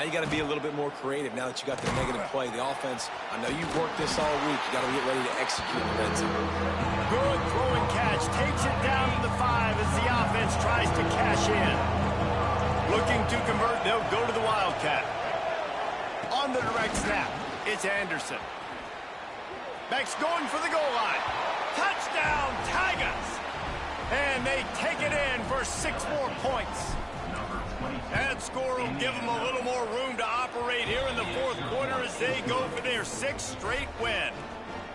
you got to be a little bit more creative now that you got the negative play. The offense, I know you've worked this all week. You got to get ready to execute the red zone. Good throw and catch. Takes it down to the 5 as the offense tries to cash in. Looking to convert, they'll go to the Wildcat. On the direct snap, it's Anderson. Beck's going for the goal line. Touchdown, Tigers! And they take it in for 6 more points. That score will give them a little more room to operate here in the 4th quarter as they go for their 6th straight win.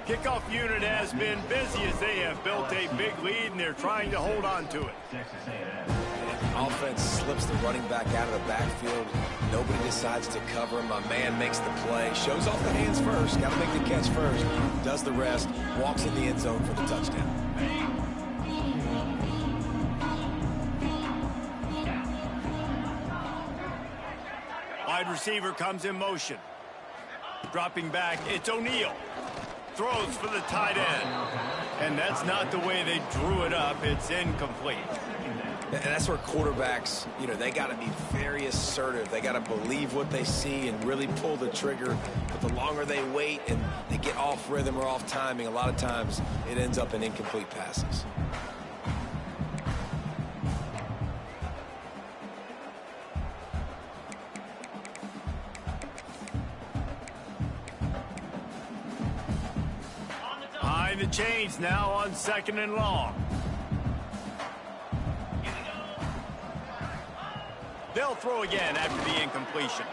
Kickoff unit has been busy as they have built a big lead and they're trying to hold on to it. Offense slips the running back out of the backfield. Nobody decides to cover him. My man makes the play. Shows off the hands first. Got to make the catch first. Does the rest. Walks in the end zone for the touchdown. Wide receiver comes in motion. Dropping back, it's O'Neal. Throws for the tight end. And that's not the way they drew it up. It's incomplete. And that's where quarterbacks, you know, they got to be very assertive. They got to believe what they see and really pull the trigger. But the longer they wait and they get off rhythm or off timing, a lot of times it ends up in incomplete passes. Behind the chains now on 2nd and long. They'll throw again after the incompletion.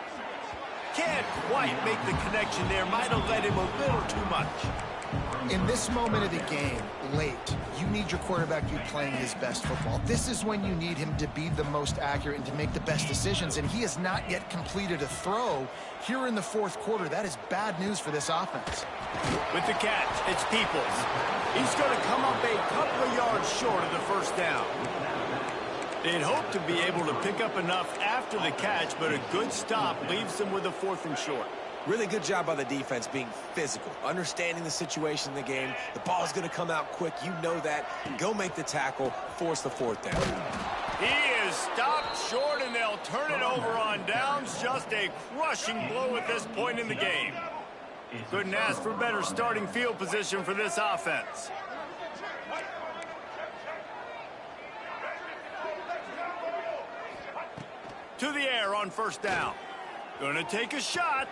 Can't quite make the connection there. Might have led him a little too much. In this moment of the game, late, you need your quarterback to be playing his best football. This is when you need him to be the most accurate and to make the best decisions, and he has not yet completed a throw here in the 4th quarter. That is bad news for this offense. With the catch, it's Peoples. He's going to come up a couple of yards short of the 1st down. They'd hope to be able to pick up enough after the catch, but a good stop leaves them with a 4th and short. Really good job by the defense being physical, understanding the situation in the game. The ball's going to come out quick. You know that. Go make the tackle, force the 4th down. He is stopped short, and they'll turn it over on downs. Just a crushing blow at this point in the game. Couldn't ask for better starting field position for this offense. To the air on 1st down. Gonna take a shot.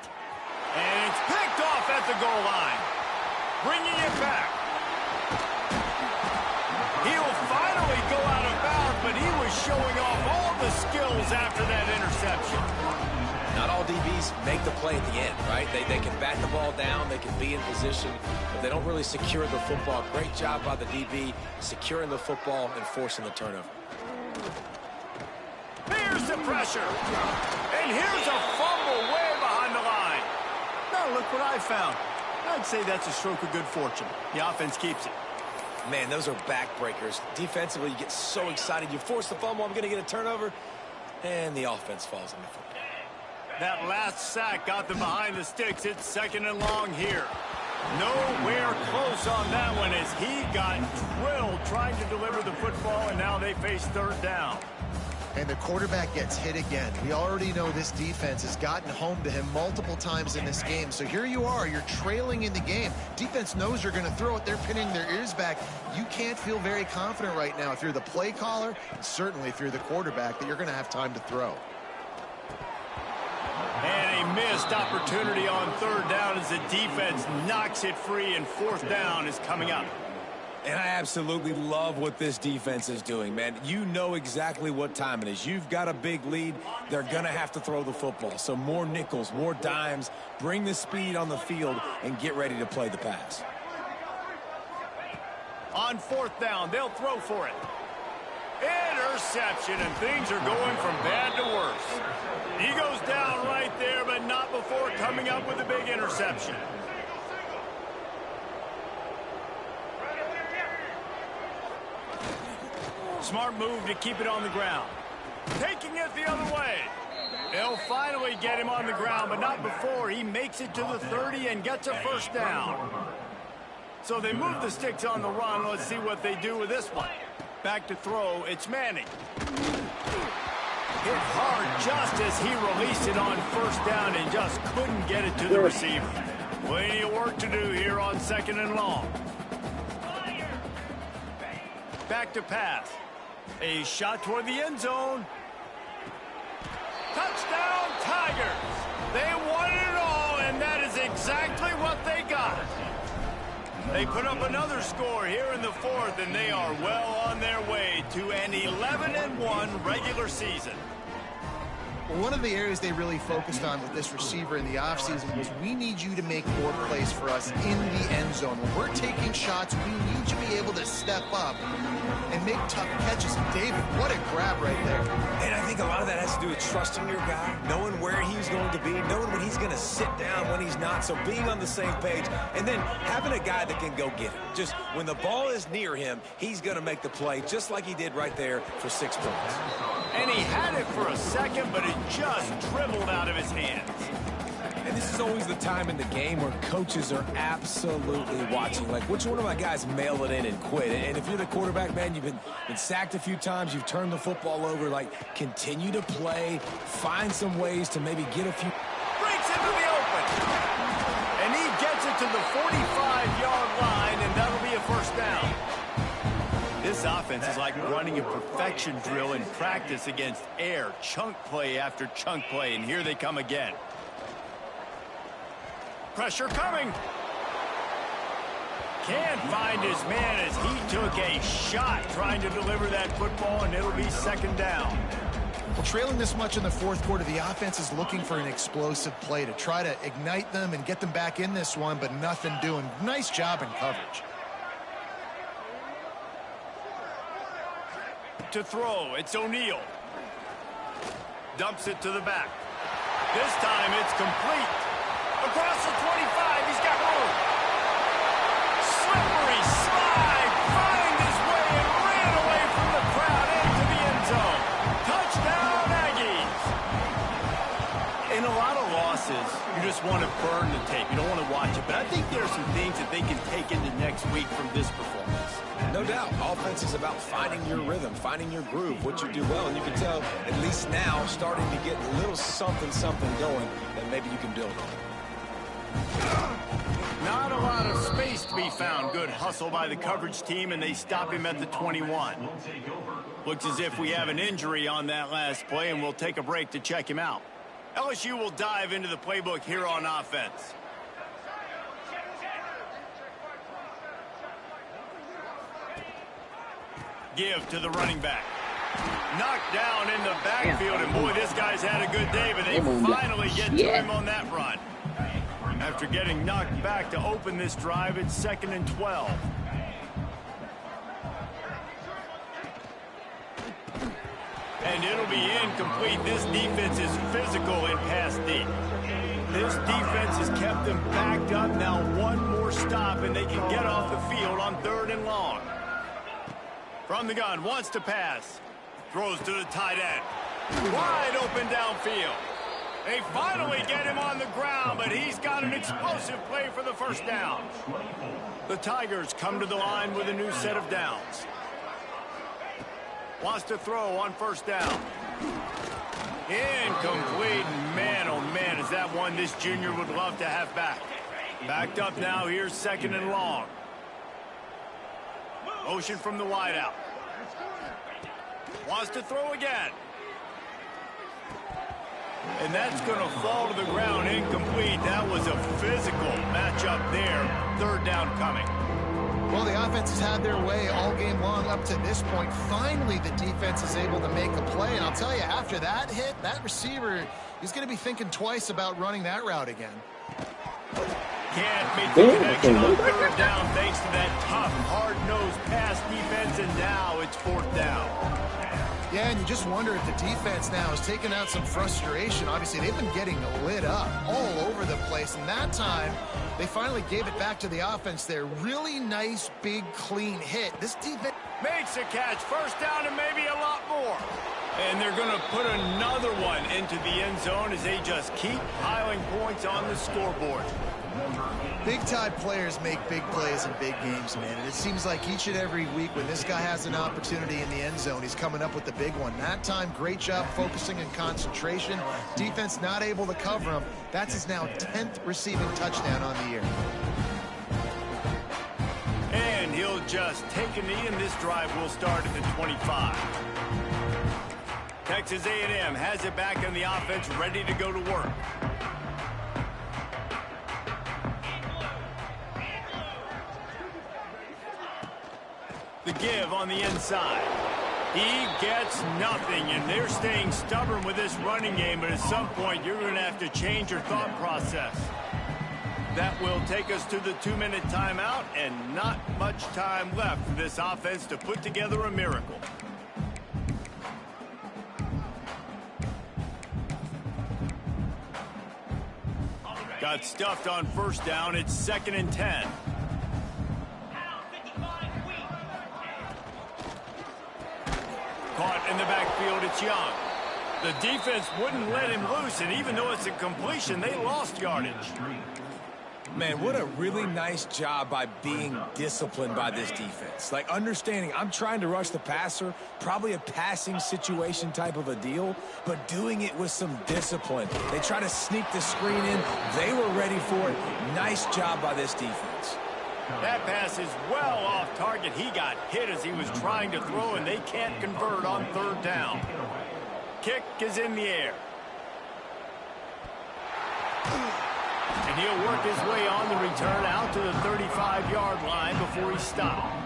And it's picked off at the goal line. Bringing it back. the skills after that interception. Not all DBs make the play at the end, right? They can bat the ball down, they can be in position, but they don't really secure the football. Great job by the DB securing the football and forcing the turnover. Here's the pressure. And here's a fumble way behind the line. Now look what I found. I'd say that's a stroke of good fortune. The offense keeps it. Man, those are backbreakers. Defensively, you get so excited. You force the fumble, I'm going to get a turnover, and the offense falls on the football. That last sack got them behind the sticks. It's 2nd and long here. Nowhere close on that one as he got drilled trying to deliver the football, and now they face 3rd down. And the quarterback gets hit again. We already know this defense has gotten home to him multiple times in this game. So here you are, you're trailing in the game. Defense knows you're going to throw it. They're pinning their ears back. You can't feel very confident right now if you're the play caller, and certainly if you're the quarterback, that you're going to have time to throw. And a missed opportunity on 3rd down as the defense knocks it free, and 4th down is coming up. And I absolutely love what this defense is doing, man. You know exactly what time it is. You've got a big lead. They're going to have to throw the football. So more nickels, more dimes, bring the speed on the field, and get ready to play the pass. On 4th down, they'll throw for it. Interception, and things are going from bad to worse. He goes down right there, but not before coming up with a big interception. Smart move to keep it on the ground. Taking it the other way. They'll finally get him on the ground, but not before he makes it to the 30 and gets a 1st down. So they move the sticks on the run. Let's see what they do with this one. Back to throw, it's Manning. Hit hard just as he released it on 1st down and just couldn't get it to the receiver. Plenty of work to do here on 2nd and long. Back to pass. A shot toward the end zone. Touchdown, Tigers. They won it all, and that is exactly what they got. They put up another score here in the 4th, and they are well on their way to an 11-1 regular season. Well, one of the areas they really focused on with this receiver in the offseason was we need you to make more plays for us in the end zone. When we're taking shots, we need you to be able to step up and make tough catches. And David, what a grab right there. And I think a lot of that has to do with trusting your guy, knowing where he's going to be, knowing when he's going to sit down, when he's not. So being on the same page, and then having a guy that can go get it. Just when the ball is near him, he's going to make the play, just like he did right there for 6 points. And he had it for a second, but it just dribbled out of his hands. And this is always the time in the game where coaches are absolutely watching. Like, which one of my guys mail it in and quit? And if you're the quarterback, man, you've been sacked a few times, you've turned the football over. Like, continue to play, find some ways to maybe get a few. Breaks into the open. And he gets it to the 45-yard line, and that'll be a 1st down. This offense is like running a perfection drill in practice against air. Chunk play after chunk play, and here they come again. Pressure coming. Can't find his man as he took a shot trying to deliver that football, and it'll be 2nd down. Well, trailing this much in the 4th quarter, the offense is looking for an explosive play to try to ignite them and get them back in this one, but nothing doing. Nice job in coverage. To throw, it's O'Neal. Dumps it to the back. This time it's complete. Across the 25, he's got room. Slippery slide, find his way and ran away from the crowd into the end zone. Touchdown, Aggies. In a lot of losses, you just want to burn the tape. You don't want to watch it. But I think there are some things that they can take into next week from this performance. No doubt. Offense is about finding your rhythm, finding your groove, what you do well. And you can tell, at least now, starting to get a little something going that maybe you can build on. Not a lot of space to be found. Good hustle by the coverage team, and they stop him at the 21. Looks as if we have an injury on that last play, and we'll take a break to check him out. LSU will dive into the playbook here on offense. Give to the running back. Knocked down in the backfield, and boy, this guy's had a good day, but they finally get to him on that run. After getting knocked back to open this drive, it's 2nd and 12. And it'll be incomplete. This defense is physical in pass deep. This defense has kept them backed up. Now one more stop, and they can get off the field on 3rd and long. From the gun, wants to pass. Throws to the tight end. Wide open downfield. They finally get him on the ground, but he's got an explosive play for the first down. The Tigers come to the line with a new set of downs. Wants to throw on 1st down. Incomplete. Man, oh man, is that one this junior would love to have back. Backed up now. Here's 2nd and long. Motion from the wideout. Wants to throw again. And that's going to fall to the ground incomplete. That was a physical matchup there. 3rd down coming. Well, the offense has had their way all game long up to this point. Finally, the defense is able to make a play. And I'll tell you, after that hit, that receiver is going to be thinking twice about running that route again. Can't make the connection on 3rd down thanks to that tough, hard-nosed pass defense, and now it's 4th down. Yeah, and you just wonder if the defense now has taken out some frustration. Obviously, they've been getting lit up all over the place, and that time, they finally gave it back to the offense there. Really nice, big, clean hit. This defense makes a catch. 1st down and maybe a lot more. And they're going to put another one into the end zone as they just keep piling points on the scoreboard. Big-time players make big plays in big games, man. And it seems like each and every week when this guy has an opportunity in the end zone, he's coming up with the big one. That time, great job focusing and concentration. Defense not able to cover him. That's his now 10th receiving touchdown on the year. And he'll just take a knee, and this drive will start at the 25. Texas A&M has it back on the offense, ready to go to work. The give on the inside. He gets nothing, and they're staying stubborn with this running game, but at some point you're going to have to change your thought process. That will take us to the 2-minute timeout, and not much time left for this offense to put together a miracle. Got stuffed on 1st down. It's 2nd and 10. Caught in the backfield, it's Young. The defense wouldn't let him loose, and even though it's a completion, they lost yardage. Man, what a really nice job by being disciplined by this defense. Like, understanding I'm trying to rush the passer, probably a passing situation type of a deal, but doing it with some discipline. They try to sneak the screen in. They were ready for it. Nice job by this defense. That pass is well off target. He got hit as he was trying to throw, and they can't convert on 3rd down. Kick is in the air. And he'll work his way on the return out to the 35-yard line before he's stopped.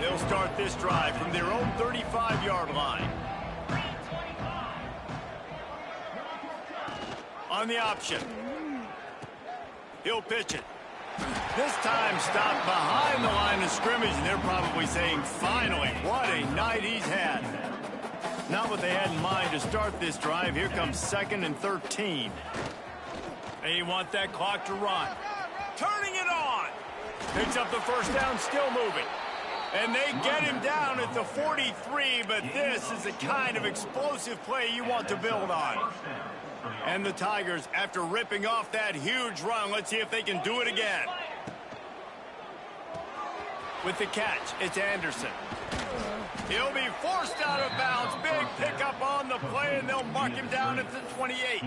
They'll start this drive from their own 35-yard line. On the option. He'll pitch it. This time stopped behind the line of scrimmage, and they're probably saying, finally, what a night he's had. Not what they had in mind to start this drive. Here comes 2nd and 13. They want that clock to run. Turning it on. Picks up the 1st down, still moving. And they get him down at the 43, but this is the kind of explosive play you want to build on. And the Tigers, after ripping off that huge run, let's see if they can do it again. With the catch, it's Anderson. He'll be forced out of bounds. Big pickup on the play, and they'll mark him down at the 28.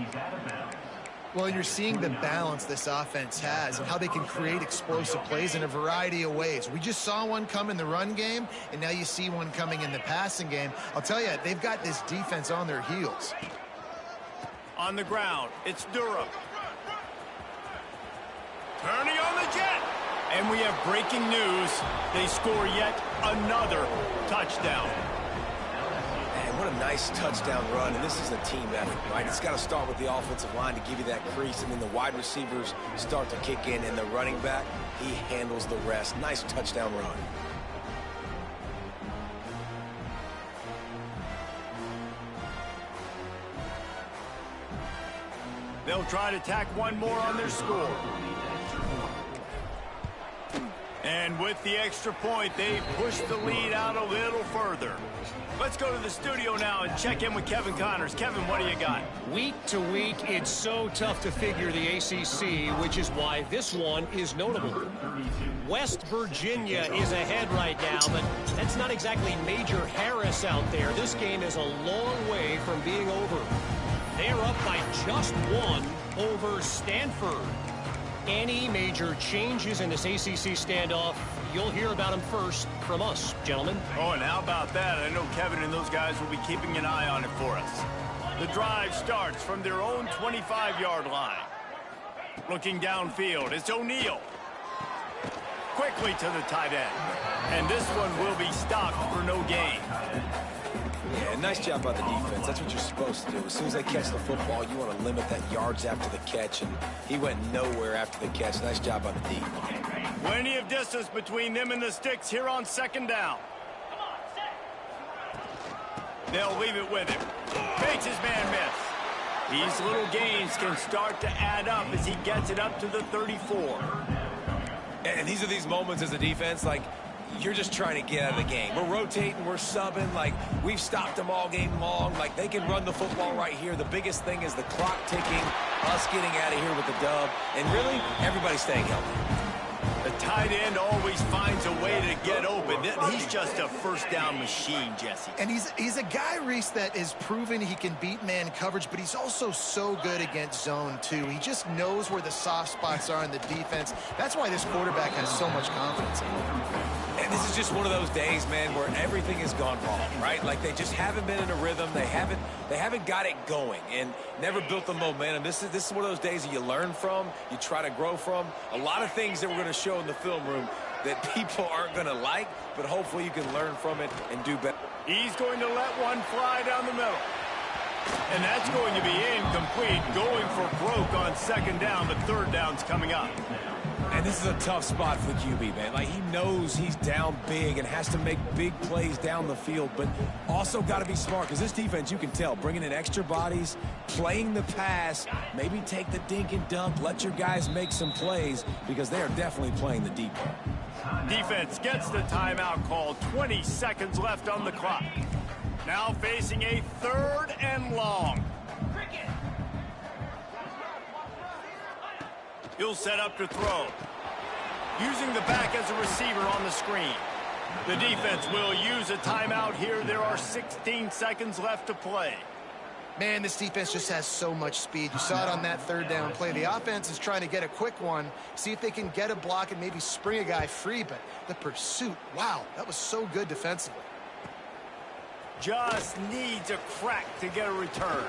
Well, you're seeing the balance this offense has and how they can create explosive plays in a variety of ways. We just saw one come in the run game, and now you see one coming in the passing game. I'll tell you, they've got this defense on their heels. On the ground, it's Durham. Turning on the jet. And we have breaking news. They score yet another touchdown. Nice touchdown run, and this is a team effort, right? It's got to start with the offensive line to give you that crease, and then the wide receivers start to kick in, and the running back, he handles the rest. Nice touchdown run. They'll try to tack one more on their score. And with the extra point, they push the lead out a little further. Let's go to the studio now and check in with Kevin Connors. Kevin, what do you got? Week to week, it's so tough to figure the ACC, which is why this one is notable. West Virginia is ahead right now, but that's not exactly Major Harris out there. This game is a long way from being over. They're up by just one over Stanford. Any major changes in this ACC standoff, you'll hear about them first from us, gentlemen. Oh, and how about that? I know Kevin and those guys will be keeping an eye on it for us. The drive starts from their own 25-yard line. Looking downfield, it's O'Neal. Quickly to the tight end. And this one will be stopped for no gain. Yeah, nice job by the defense. That's what you're supposed to do. As soon as they catch the football, you want to limit that yards after the catch, and he went nowhere after the catch. Nice job by the D. Plenty of distance between them and the sticks here on second down. They'll leave it with him. Makes his man miss. These little gains can start to add up as he gets it up to the 34. And these are these moments as a defense, like, you're just trying to get out of the game. We're rotating, we're subbing, like, we've stopped them all game long. Like, they can run the football right here. The biggest thing is the clock ticking, us getting out of here with the dub, and really, everybody staying healthy. The tight end always finds a way to get open. He's just a first down machine, Jesse. And he's a guy, Reese, that is proven he can beat man coverage, but he's also so good against zone, too. He just knows where the soft spots are in the defense. That's why this quarterback has so much confidence in him. And this is just one of those days, man, where everything has gone wrong, right? Like, they just haven't been in a rhythm. They haven't got it going and never built the momentum. This is one of those days that you learn from, you try to grow from. A lot of things that we're going to show in the film room that people aren't going to like, but hopefully you can learn from it and do better. He's going to let one fly down the middle. And that's going to be incomplete, going for broke on second down, but third down's coming up. And this is a tough spot for the QB, man. Like, he knows he's down big and has to make big plays down the field, but also got to be smart, because this defense, you can tell, bringing in extra bodies, playing the pass, maybe take the dink and dunk, let your guys make some plays, because they are definitely playing the deep ball. Defense gets the timeout call. 20 seconds left on the clock. Now facing a third and long. He'll set up to throw. Using the back as a receiver on the screen. The defense will use a timeout here. There are 16 seconds left to play. Man, this defense just has so much speed. You saw it on that third down play. The offense is trying to get a quick one, see if they can get a block and maybe spring a guy free, but the pursuit, wow, that was so good defensively. Just needs a crack to get a return.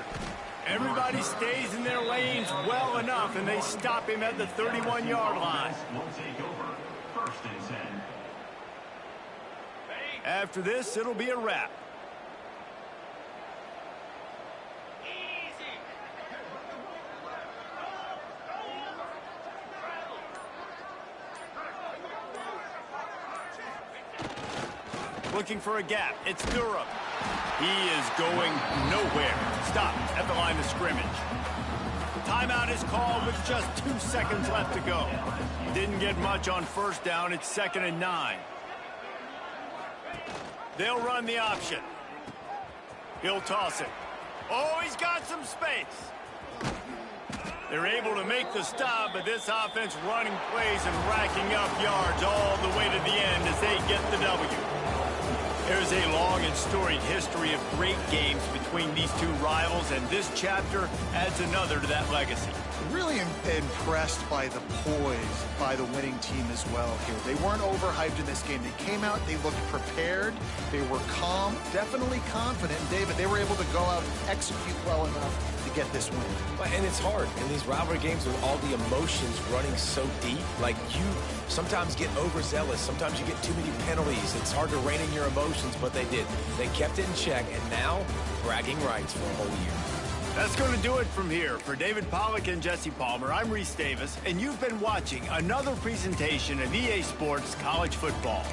Everybody stays in their lanes well enough, and they stop him at the 31-yard line. After this, it'll be a wrap. Looking for a gap. It's Durham. He is going nowhere. Stop at the line of scrimmage. Timeout is called with just 2 seconds left to go. Didn't get much on first down. It's 2nd and 9. They'll run the option. He'll toss it. Oh, he's got some space. They're able to make the stop, but this offense running plays and racking up yards all the way to the end as they get the W. There's a long and storied history of great games between these two rivals, and this chapter adds another to that legacy. Really impressed by the poise by the winning team as well here. They weren't overhyped in this game. They came out, they looked prepared, they were calm, definitely confident. And David, they were able to go out and execute well enough to get this win. And it's hard in these rivalry games with all the emotions running so deep. Like, you sometimes get overzealous. Sometimes you get too many penalties. It's hard to rein in your emotions, but they did. They kept it in check, and now bragging rights for a whole year. That's going to do it from here. For David Pollack and Jesse Palmer, I'm Reese Davis, and you've been watching another presentation of EA Sports College Football.